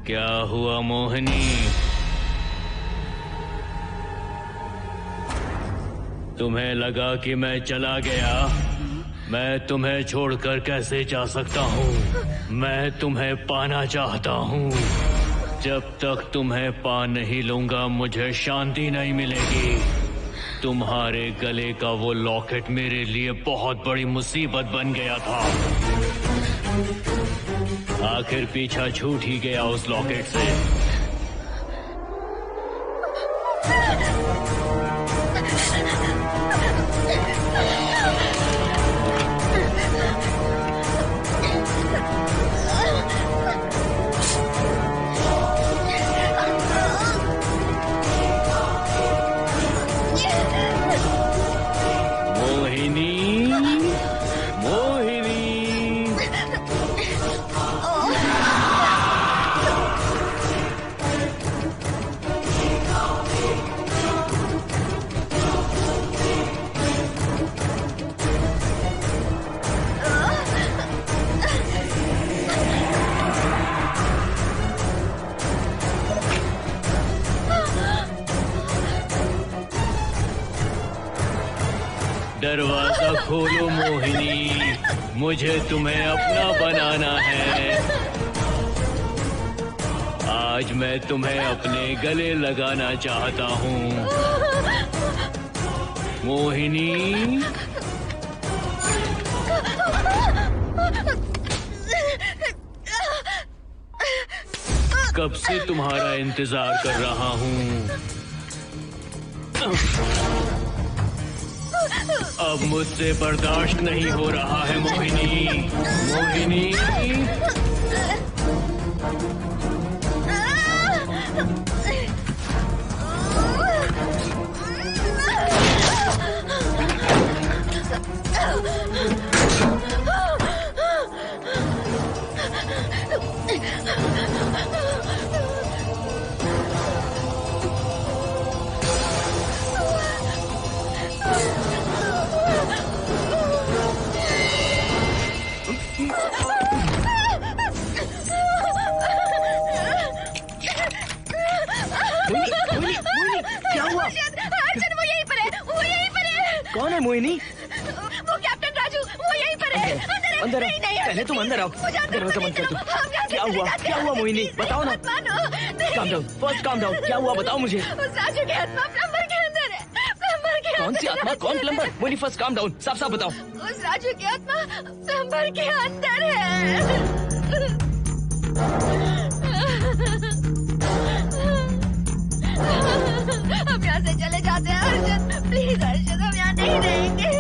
क्या हुआ मोहिनी? तुम्हें लगा कि मैं चला गया? मैं तुम्हें छोड़कर कैसे जा सकता हूँ? मैं तुम्हें पाना चाहता हूँ। जब तक तुम्हें पा नहीं लूंगा मुझे शांति नहीं मिलेगी। तुम्हारे गले का वो लॉकेट मेरे लिए बहुत बड़ी मुसीबत बन गया था। आखिर पीछा छूट ही गया उस लॉकेट से। दरवाजा खोलो मोहिनी, मुझे तुम्हें अपना बनाना है। आज मैं तुम्हें अपने गले लगाना चाहता हूँ मोहिनी। कब से तुम्हारा इंतजार कर रहा हूँ। अब मुझसे बर्दाश्त नहीं हो रहा है मोहिनी। मोहिनी क्या हुआ? वो यहीं पर है, वो यहीं पर है। कौन है मोहिनी? वो कैप्टन राजू, वो यहीं पर है। अंदर नहीं, नहीं, पहले तुम अंदर आओ। दरवाजा बंद कर दो। क्या हुआ? क्या हुआ मोहिनी? बताओ ना। Calm down, first calm down. क्या हुआ बताओ मुझे। उस राजू की आत्मा प्लम्बर के अंदर है। प्लम्बर के कौन सी आत्मा? कौन plumber? Mohini first calm down, साफ साफ बताओ। उस राजू की आत्मा प्लम्बर के अंदर है। हम यहाँ से चले जाते हैं हर्षद, प्लीज हर्षद, हम यहाँ नहीं रहेंगे।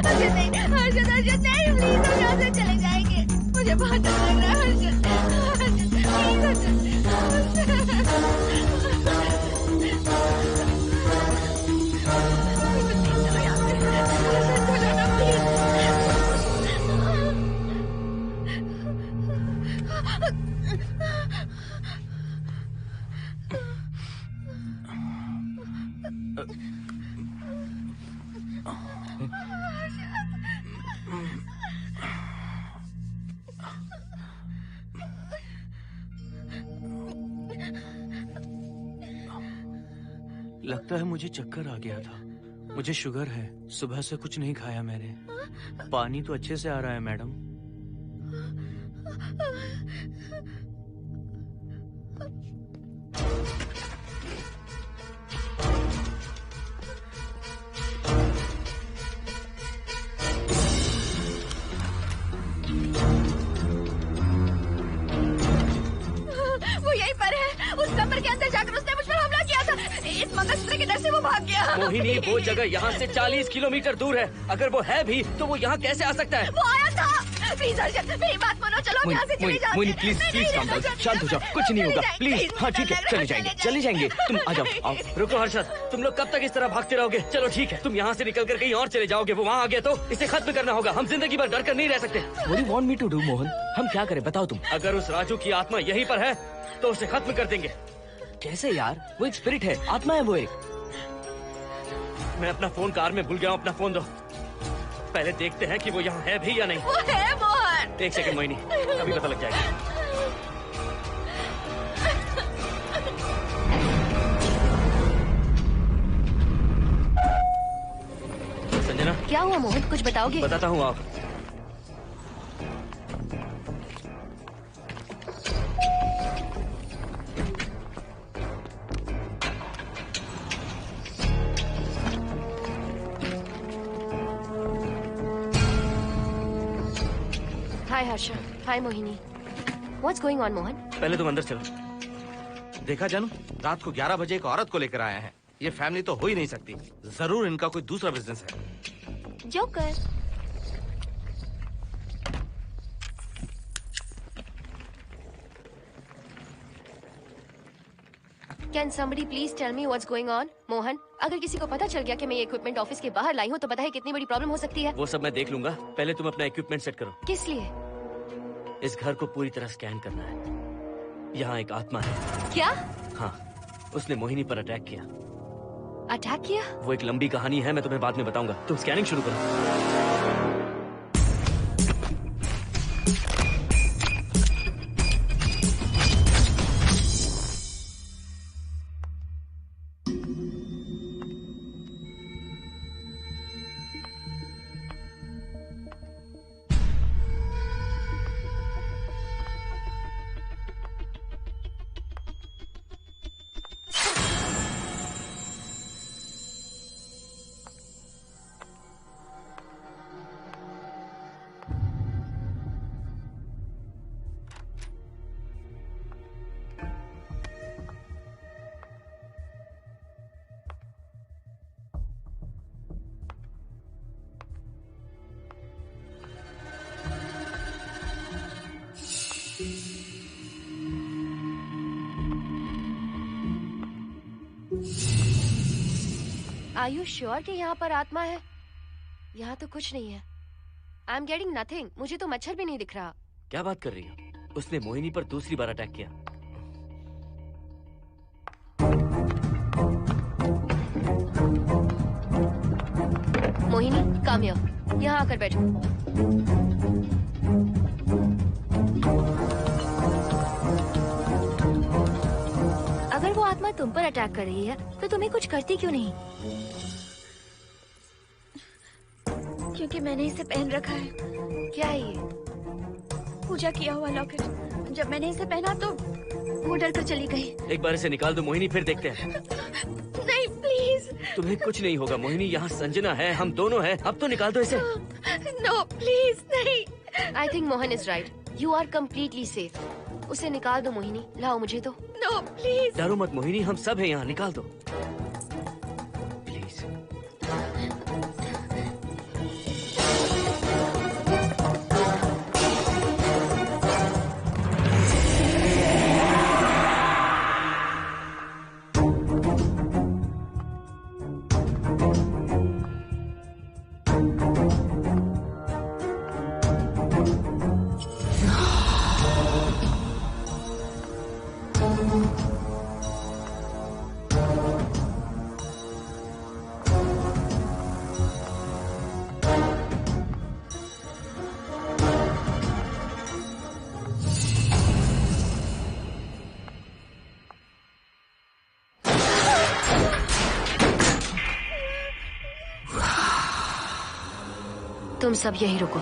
हर्षद नहीं, हर्षद, हर्षद मुझे बहुत डर लग रहा है हर्षद, लगता है मुझे चक्कर आ गया था। मुझे शुगर है, सुबह से कुछ नहीं खाया मैंने। पानी तो अच्छे से आ रहा है मैडम। वो यहीं पर है। उस कमरे के अंदर जाकर उसने मुझ पर हमला किया था। इस मंगलसूत्र के डर से वो भाग गया। मोहिनी, वो जगह यहाँ से 40 किलोमीटर दूर है। अगर वो है भी तो वो यहाँ कैसे आ सकता है? वो आया था। प्लीज अर्जुन, मेरी बात मानो, चलो हम यहाँ से चले जाते हैं। Mohini please please calm down, शांत हो जाओ, कुछ नहीं होगा प्लीज। हाँ ठीक है, चले जाएंगे, तुम आ जाओ, आओ। रुको हर्षद, तुम लोग कब तक इस तरह भागते रहोगे? चलो ठीक है, तुम यहाँ से निकल कर कहीं और चले जाओगे। वो वहाँ आ गया तो इसे खत्म करना होगा। हम जिंदगी भर डर कर नहीं रह सकते। What do you want me to do, Mohan? हम क्या करें बताओ तुम। अगर उस राजू की आत्मा यहीं पर है तो उसे खत्म कर देंगे। कैसे यार? वो एक स्पिरिट है, आत्मा है वो एक। मैं अपना फोन कार में भूल गया हूँ। अपना फोन दो। पहले देखते हैं कि वो यहाँ है भी या नहीं। वो है मोहन। एक सेकंड मोहिनी, अभी पता लग जाएगा। संजना, क्या हुआ मोहन, कुछ बताओगे? बताता हूँ आप। हाय हर्षा, हाय Mohini. What's going on Mohan? पहले तुम अंदर चलो। देखा जानू, रात को 11 बजे एक औरत को लेकर आया है। ये फैमिली तो हो ही नहीं सकती। जरूर इनका कोई दूसरा बिजनेस है। Joker. Can somebody please tell me what's going on? Mohan, अगर किसी को पता चल गया कि मैं ये इक्विपमेंट ऑफिस के बाहर लाई हूँ तो पता है कितनी बड़ी प्रॉब्लम हो सकती है। वो सब मैं देख लूंगा। पहले तुम अपना इक्विपमेंट सेट करो। किस लिए? इस घर को पूरी तरह स्कैन करना है। यहाँ एक आत्मा है। क्या? हाँ, उसने मोहिनी पर अटैक किया। अटैक किया? वो एक लंबी कहानी है, मैं तुम्हें बाद में बताऊंगा। तुम स्कैनिंग शुरू करो। Are you sure कि यहाँ पर आत्मा है? यहाँ तो कुछ नहीं है। I'm getting nothing. मुझे तो मच्छर भी नहीं दिख रहा। क्या बात कर रही हो? उसने मोहिनी पर दूसरी बार अटैक किया। Mohini, come here. यहाँ आकर बैठो। अगर वो आत्मा तुम पर अटैक कर रही है तो तुम्हें कुछ करती क्यों नहीं? क्योंकि मैंने इसे पहन रखा है। क्या है ये? पूजा किया हुआ लॉकेट। जब मैंने इसे पहना तो वो डर कर चली गई। एक बार इसे निकाल दो मोहिनी, फिर देखते हैं। नहीं प्लीज। तुम्हें कुछ नहीं होगा मोहिनी, यहाँ संजना है, हम दोनों हैं। अब तो निकाल दो इसे। नो प्लीज नहीं। I think Mohan is right. You are completely safe. उसे निकाल दो मोहिनी, लाओ मुझे तो। No please. डरो मत मोहिनी, हम सब हैं यहाँ, निकाल दो प्लीज। तुम सब यही रुको।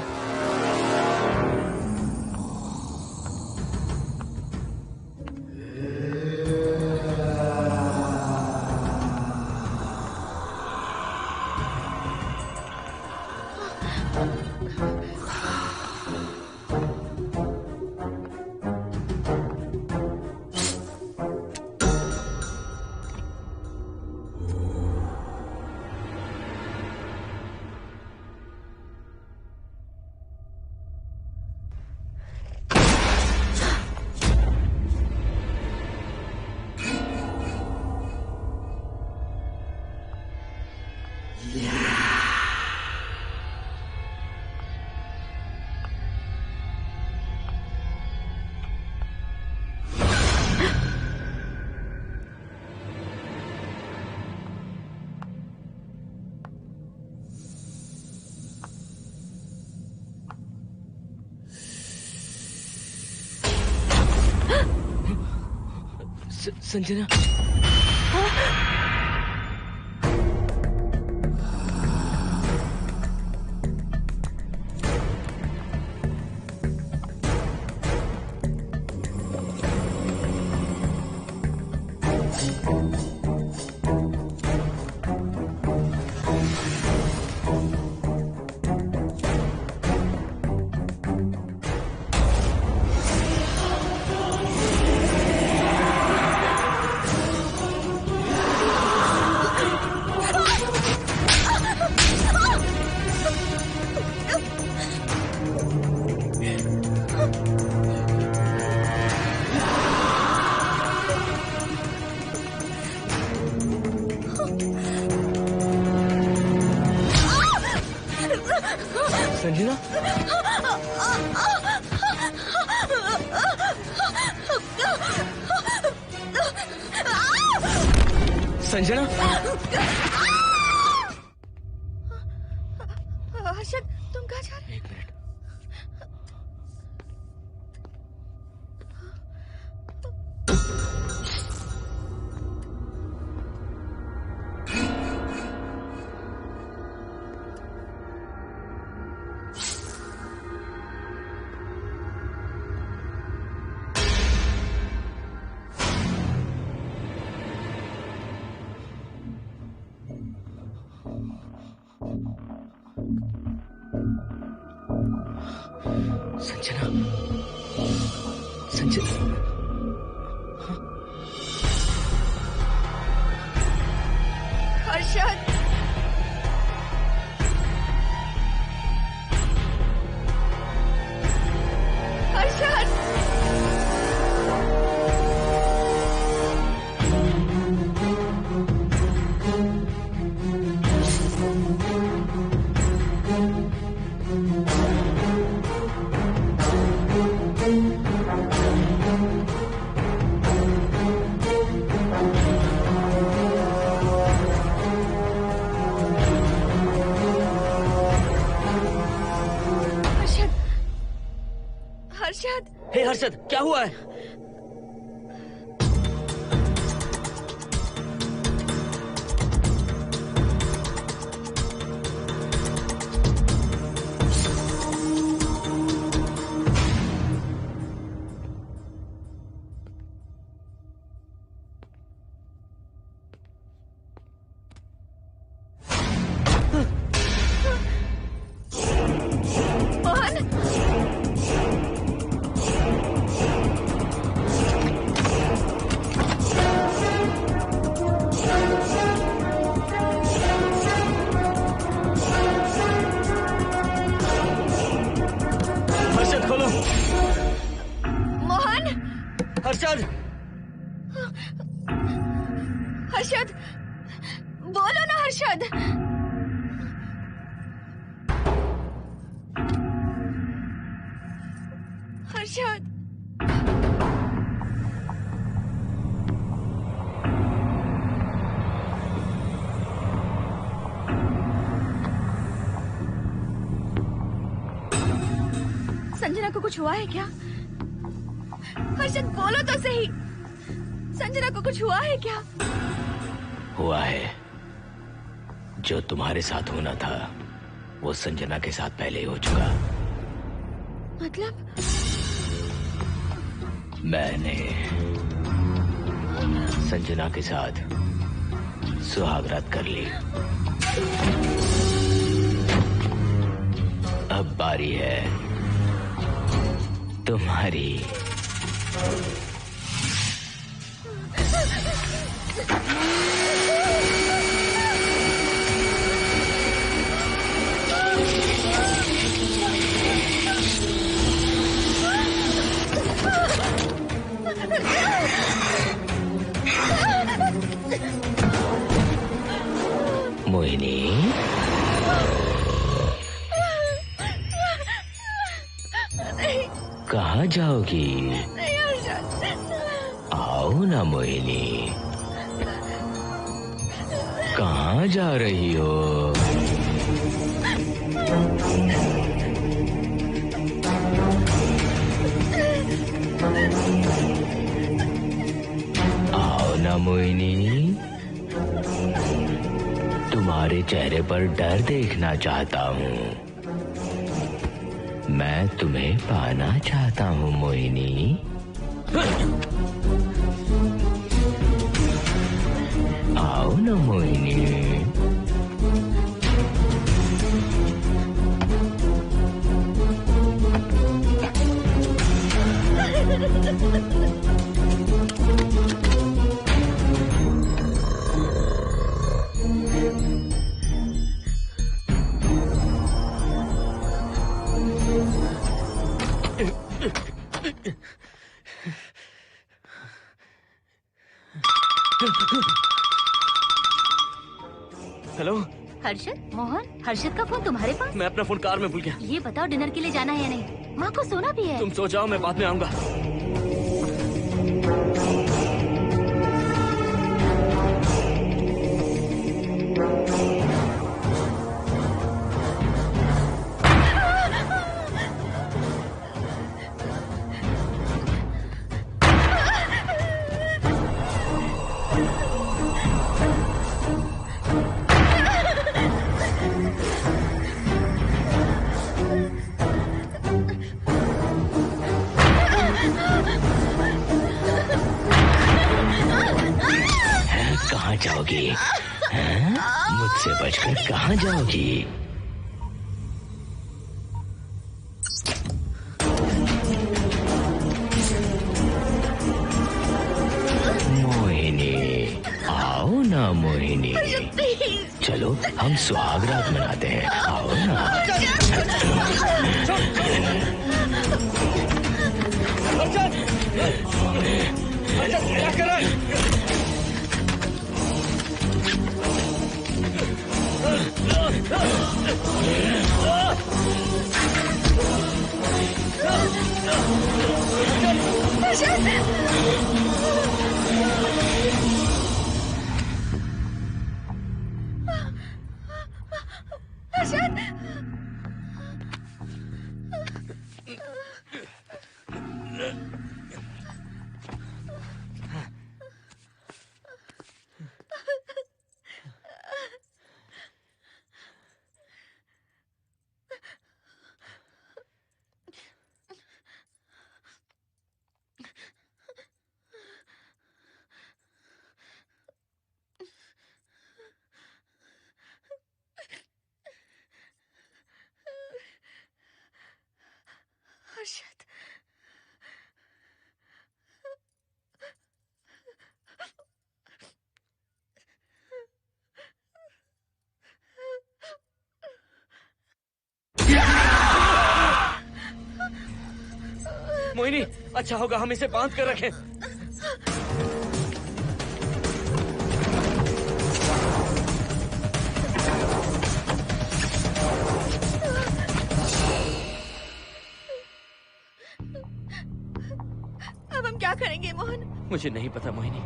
संजना, संजना, संजना, हर्षद, तुम कहाँ जा रहे? एक मिनट। संजना, संजना, हर्षद, हर्षद, हर्षद, हे हर्षद, क्या हुआ है? हर्षद, हर्षद, बोलो ना हर्षद। हर्षद, संजना को कुछ हुआ है क्या? हर्षद बोलो तो सही, संजना को कुछ हुआ है क्या? हुआ है, जो तुम्हारे साथ होना था वो संजना के साथ पहले ही हो चुका। मतलब? मैंने संजना के साथ सुहागरात कर ली। अब बारी है तुम्हारी। मोहिनी, कहाँ जाओगी? आओ ना मोहिनी, कहाँ जा रही हो? आओ ना मोहिनी, तुम्हारे चेहरे पर डर देखना चाहता हूँ। मैं तुम्हें पाना चाहता हूँ मोहिनी। आओ ना मोहिनी। हेलो हर्षद, मोहन, हर्षद का फोन तुम्हारे पास? मैं अपना फोन कार में भूल गया। ये बताओ डिनर के लिए जाना है या नहीं? माँ को सोना भी है। तुम सो जाओ, मैं बाद में आऊंगा। कहाँ जाओगी? मुझसे बचकर कहाँ जाओगी? मोहिनी, आओ ना मोहिनी। चलो हम सुहागरात मनाते हैं, आओ ना। क्या कर रहा है? हर्षद, मोहिनी, अच्छा होगा हम इसे बांध कर रखें। अब हम क्या करेंगे मोहन? मुझे नहीं पता मोहिनी।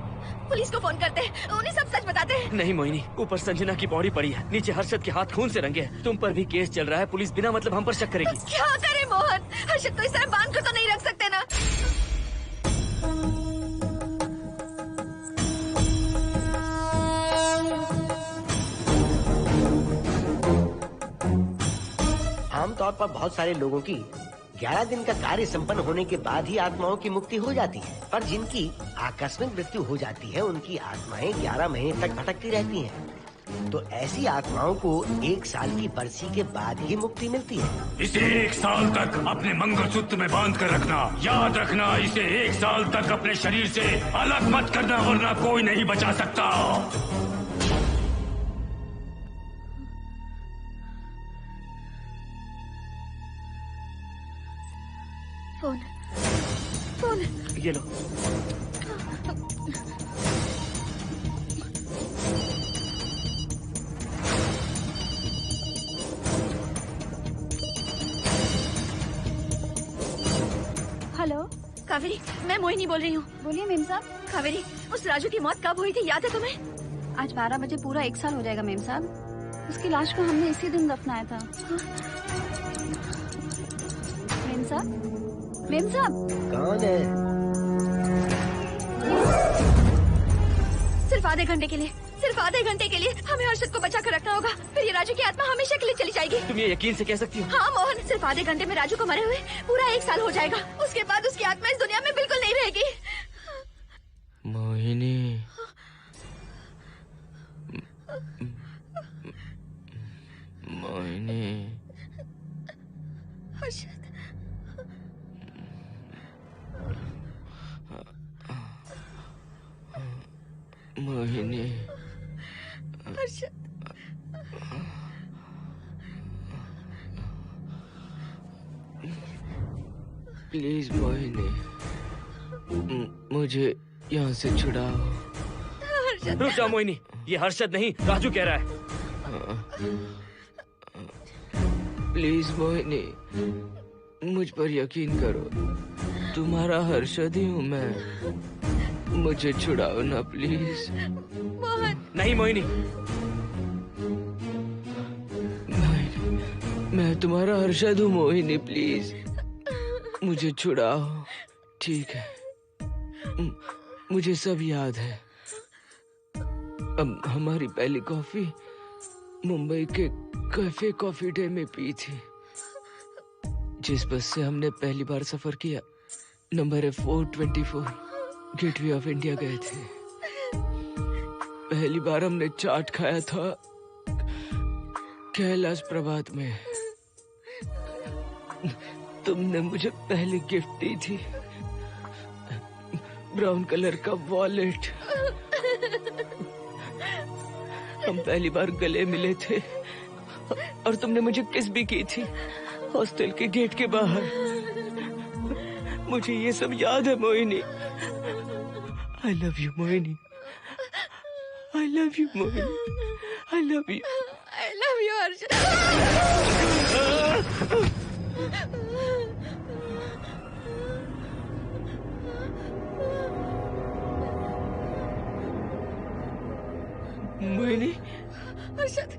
पुलिस को फोन करते हैं, उन्हें सब सच बताते हैं। नहीं मोहिनी, ऊपर संजना की बॉडी पड़ी है, नीचे हर्षद के हाथ खून से रंगे हैं। तुम पर भी केस चल रहा है, पुलिस बिना मतलब हम पर शक करेगी। तो क्या करे मोहन? हर्षद को इस तरह बांध कर तो नहीं रख सकते ना। आमतौर पर बहुत सारे लोगों की 11 दिन का कार्य संपन्न होने के बाद ही आत्माओं की मुक्ति हो जाती है, पर जिनकी आकस्मिक मृत्यु हो जाती है उनकी आत्माएं 11 महीने तक भटकती रहती हैं। तो ऐसी आत्माओं को 1 साल की बरसी के बाद ही मुक्ति मिलती है। इसे 1 साल तक अपने मंगलसूत्र में बांध कर रखना। याद रखना, इसे 1 साल तक अपने शरीर से अलग मत करना, वरना कोई नहीं बचा सकता। फोन ये लो। हेलो कावेरी, मैं मोहिनी बोल रही हूँ। बोलिए मेम साहब। कावेरी, उस राजू की मौत कब हुई थी, याद है तुम्हें? आज 12 बजे पूरा 1 साल हो जाएगा मेम साहब। उसकी लाश को हमने इसी दिन दफनाया था। मेम साहब, मेम साहब। कौन है? सिर्फ आधे घंटे के लिए, सिर्फ आधे घंटे के लिए हमें हर्षद को बचा कर रखना होगा, फिर ये राजू की आत्मा हमेशा के लिए चली जाएगी। तुम ये यकीन से कह सकती हो? हाँ मोहन, सिर्फ आधे घंटे में राजू को मरे हुए पूरा 1 साल हो जाएगा। उसके बाद उसकी आत्मा इस दुनिया में बिल्कुल नहीं रहेगी। मोहिनी, मोहिनी, हर्षद, मोहिनी, हर्षद, प्लीज मोहिनी, मुझे यहाँ से छुड़ाओ। रुक जाओ मोहिनी, ये हर्षद नहीं राजू कह रहा है। प्लीज मोहिनी, मुझ पर यकीन करो, तुम्हारा हर्षद ही हूँ मैं। मुझे छुड़ाओ ना प्लीज। मोहन। नहीं मोहिनी, मैं तुम्हारा हर्षद हूँ मोहिनी, प्लीज मुझे छुड़ाओ। ठीक है, मुझे सब याद है। अब हमारी पहली कॉफी मुंबई के कैफे कॉफी डे में पी थी। जिस बस से हमने पहली बार सफर किया, नंबर है 424, गेटवे ऑफ इंडिया गए थे। पहली बार हमने चाट खाया था कैलाश प्रभात में। तुमने मुझे पहली गिफ्ट दी थी, ब्राउन कलर का वॉलेट। हम पहली बार गले मिले थे और तुमने मुझे किस भी की थी हॉस्टल के गेट के बाहर। मुझे ये सब याद है Mohini. I love you Mohini, I love you Mohini, I love you, I love you Harshad. Mohini, Harshad,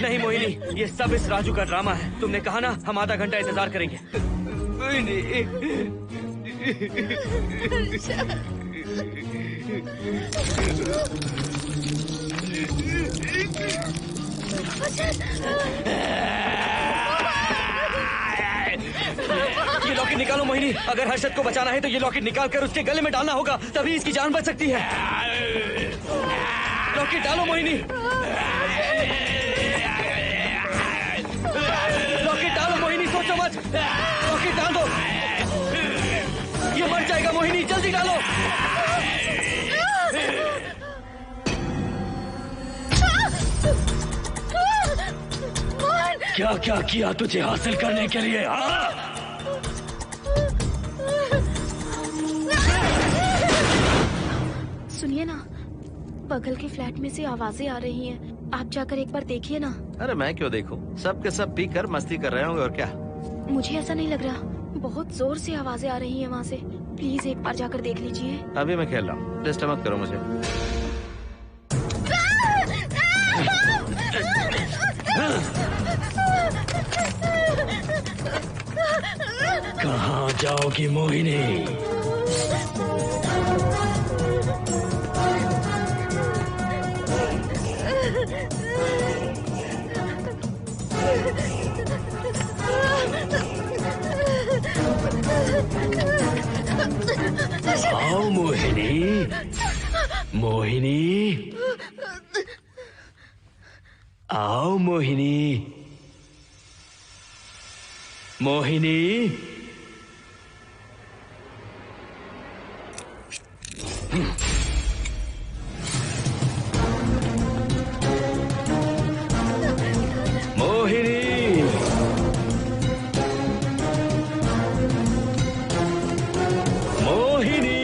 नहीं मोहिनी, ये सब इस राजू का ड्रामा है। तुमने कहा ना हम आधा घंटा इंतजार करेंगे। ये लॉकेट निकालो मोहिनी। अगर हर्षद को बचाना है तो ये लॉकेट निकाल कर उसके गले में डालना होगा, तभी इसकी जान बच सकती है। लॉकेट डालो मोहिनी। लॉकेट डालो मोहिनी, सोचो मत। लॉकेट डाल दो, ये मर जाएगा मोहिनी। मोहिनी जल्दी डालो। क्या क्या किया तुझे हासिल करने के लिए? सुनिए ना, बगल के फ्लैट में से आवाजें आ रही हैं। आप जाकर एक बार देखिए ना। अरे मैं क्यों देखूं? सब के सब पी कर मस्ती कर रहे होंगे और क्या। मुझे ऐसा नहीं लग रहा, बहुत जोर से आवाजें आ रही हैं वहाँ से। प्लीज एक बार जाकर देख लीजिए। अभी मैं खेल रहा हूँ, डिस्टर्ब मत करो मुझे। कहाँ जाओगी मोहिनी? आओ मोहिनी, मोहिनी, आओ मोहिनी, मोहिनी। मोहिनी, मोहिनी।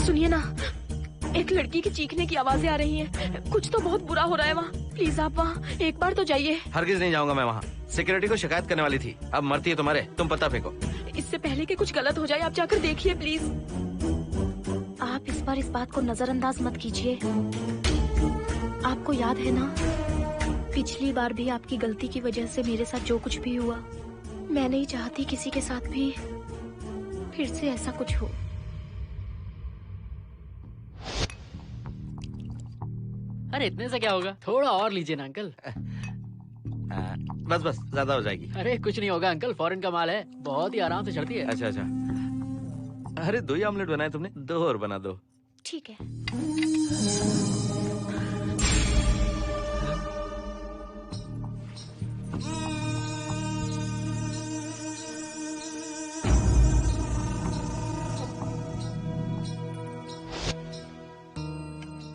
सुनिए ना, एक लड़की की चीखने की आवाजें आ रही हैं। कुछ तो बहुत बुरा हो रहा है वहाँ। प्लीज आप वहाँ एक बार तो जाइए। हरगिज नहीं जाऊंगा मैं वहाँ। सिक्योरिटी को शिकायत करने वाली थी, अब मरती है तुम्हारे, तुम पता फेंको। इससे पहले कि कुछ गलत हो जाए, आप जाकर देखिए प्लीज। आप इस बार इस बात को नजरअंदाज मत कीजिए। आपको याद है ना, पिछली बार भी आपकी गलती की वजह से मेरे साथ जो कुछ भी हुआ, मैं नहीं चाहती किसी के साथ भी फिर से ऐसा कुछ हो। अरे इतने से क्या होगा, थोड़ा और लीजिए ना अंकल। बस बस, ज्यादा हो जाएगी। अरे कुछ नहीं होगा अंकल, फॉरेन का माल है, बहुत ही आराम से चढ़ती है। अच्छा अच्छा। अरे 2 ही ऑमलेट बनाए तुमने, 2 और बना दो। ठीक है।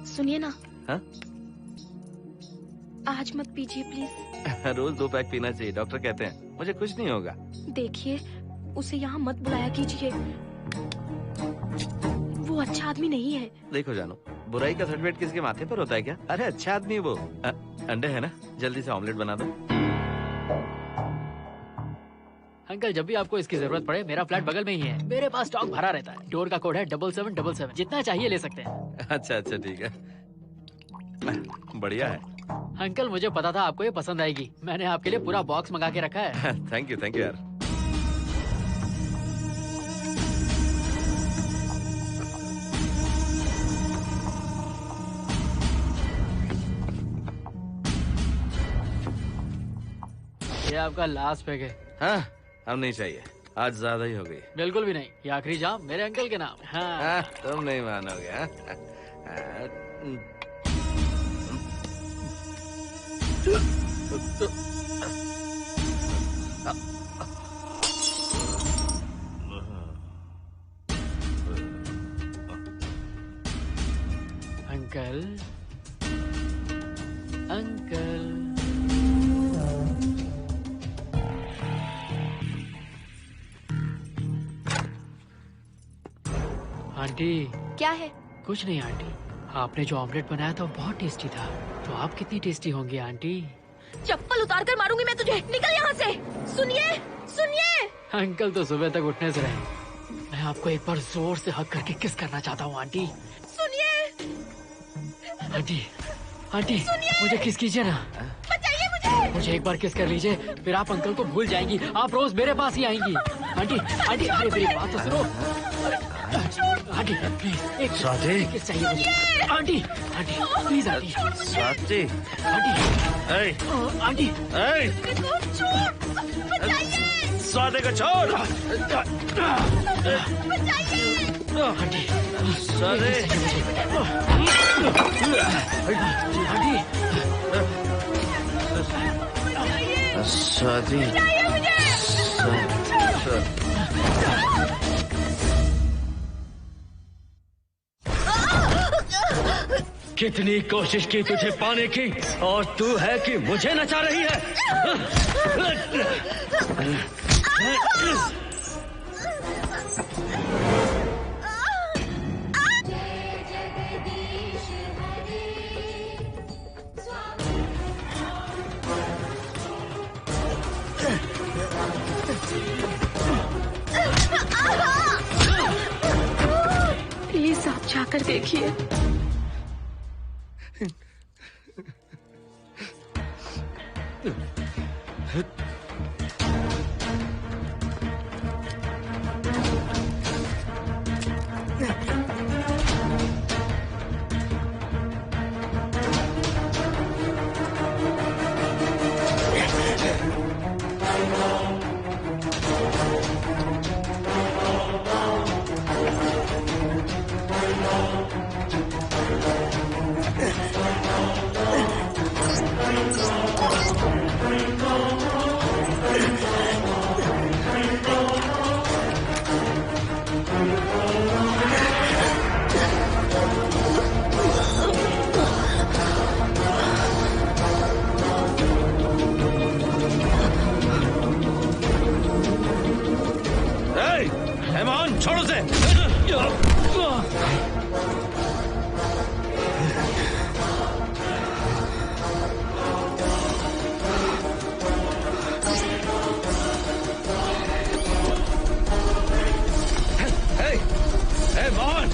सुनिए ना। हाँ? आज मत पीजिए प्लीज। रोज 2 पैक पीना चाहिए, डॉक्टर कहते हैं। मुझे कुछ नहीं होगा। देखिए, उसे यहाँ मत बुलाया कीजिए। वो अच्छा आदमी नहीं है। देखो जानो, बुराई का सर्टिफिकेट किसके माथे पर होता है क्या? अरे अच्छा आदमी है वो। अंडे है ना, जल्दी से ऑमलेट बना दो। अंकल जब भी आपको इसकी जरूरत पड़े, मेरा फ्लैट बगल में ही है। मेरे पास स्टॉक भरा रहता है। डोर का कोड है 7777। जितना चाहिए ले सकते हैं। अच्छा अच्छा ठीक है, बढ़िया है। अंकल मुझे पता था आपको ये पसंद आएगी। मैंने आपके लिए पूरा बॉक्स मंगा के रखा है। थैंक यू यार। ये आपका लास्ट पैक है। हाँ, अब नहीं चाहिए, आज ज्यादा ही हो गई। बिल्कुल भी नहीं, ये आखिरी जाम मेरे अंकल के नाम। हाँ। तुम नहीं मानोगे। Uncle uncle aunty. क्या है? कुछ नहीं आंटी, आपने जो ऑमलेट बनाया था वो बहुत टेस्टी था। तो आप कितनी टेस्टी होंगी आंटी? चप्पल उतार कर मारूंगी मैं तुझे। निकल यहाँ से। सुनिए सुनिए। अंकल तो सुबह तक उठने से रहे। मैं आपको एक बार जोर से हक करके किस करना चाहता हूँ आंटी। सुनिए आंटी आंटी मुझे किस कीजिए ना। बचाइए मुझे। मुझे एक बार किस कर लीजिए, फिर आप अंकल को भूल जाएंगी। आप रोज मेरे पास ही आएंगी। आंटी आंटी अरे मेरी बात तो सुनो। आंटी प्लीज एक किस चाहिए मुझे। Aunty aunty please aunty. Swati aunty aunty Swati को छोड़। आंटी स्वाति स्वाति कितनी कोशिश की तुझे पाने की, और तू है कि मुझे नचा रही है। प्लीज आप जाकर देखिए। छोड़ो से। Hey, Mohan!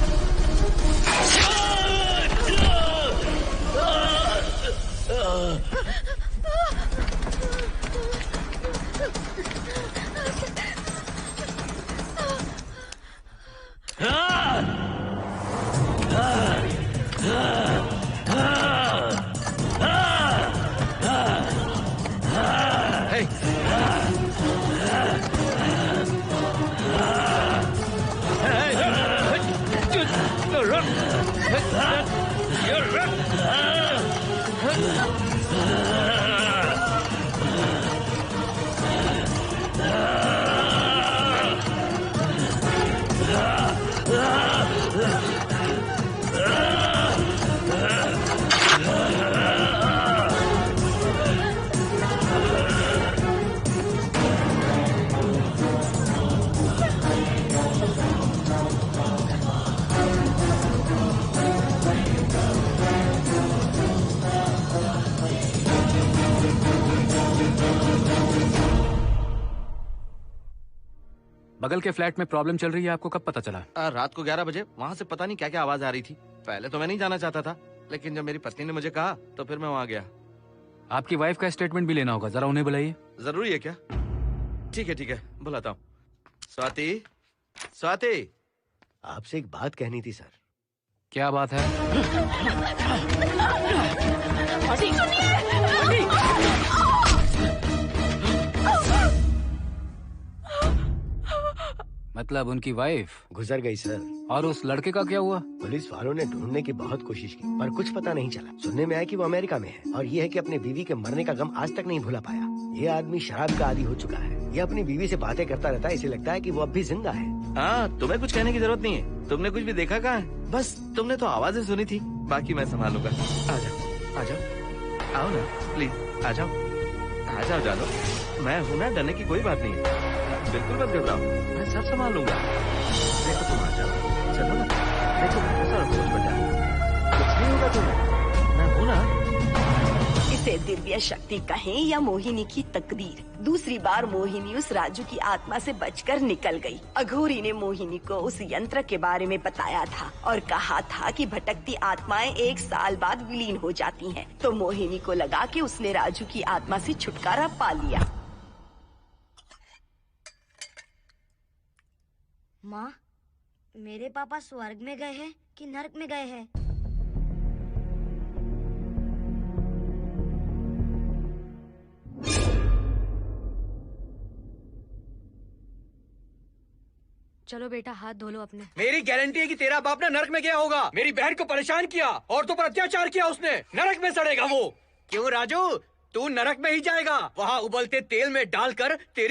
बगल के फ्लैट में प्रॉब्लम चल रही है, आपको कब पता चला? रात को 11 बजे वहाँ से पता नहीं क्या क्या आवाज आ रही थी। पहले तो मैं नहीं जाना चाहता था, लेकिन जब मेरी पत्नी ने मुझे कहा तो फिर मैं वहाँ गया। आपकी वाइफ का स्टेटमेंट भी लेना होगा, जरा उन्हें बुलाइए। जरूरी है क्या? ठीक है, बुलाता हूँ। स्वाति, स्वाति, आपसे एक बात कहनी थी सर। क्या बात है? मतलब उनकी वाइफ गुजर गई सर। और उस लड़के का क्या हुआ? पुलिस वालों ने ढूंढने की बहुत कोशिश की पर कुछ पता नहीं चला। सुनने में आया कि वो अमेरिका में है और ये है कि अपने बीवी के मरने का गम आज तक नहीं भुला पाया। ये आदमी शराब का आदी हो चुका है। ये अपनी बीवी से बातें करता रहता है, इसे लगता है कि वो अब भी जिंदा है। हाँ, तुम्हें कुछ कहने की जरूरत नहीं है। तुमने कुछ भी देखा कहाँ है? बस तुमने तो आवाजें सुनी थी, बाकी मैं संभालूंगा। आ जाओ, आओ ना प्लीज, आ जाओ जानो। मैं हूँ ना, डरने की कोई बात नहीं है। बिल्कुल मत घबराओ, मैं सब संभाल लूंगा। देखो तुम आ जाओ, चलो ना। देखो सारा बोझ बन जाए, कुछ नहीं होगा तुम्हें, मैं हूँ ना। इसे दिव्य शक्ति कहें या मोहिनी की तकदीर, दूसरी बार मोहिनी उस राजू की आत्मा से बचकर निकल गई। अघोरी ने मोहिनी को उस यंत्र के बारे में बताया था और कहा था कि भटकती आत्माएं 1 साल बाद विलीन हो जाती हैं। तो मोहिनी को लगा कि उसने राजू की आत्मा से छुटकारा पा लिया। माँ, मेरे पापा स्वर्ग में गए हैं कि नरक में गए हैं? चलो बेटा, हाथ धो लो अपने। मेरी गारंटी है कि तेरा बाप ना नरक में गया होगा। मेरी बहन को परेशान किया, औरतों पर अत्याचार किया उसने। नरक में सड़ेगा वो। क्यों राजू, तू नरक में ही जाएगा। वहाँ उबलते तेल में डालकर तेरी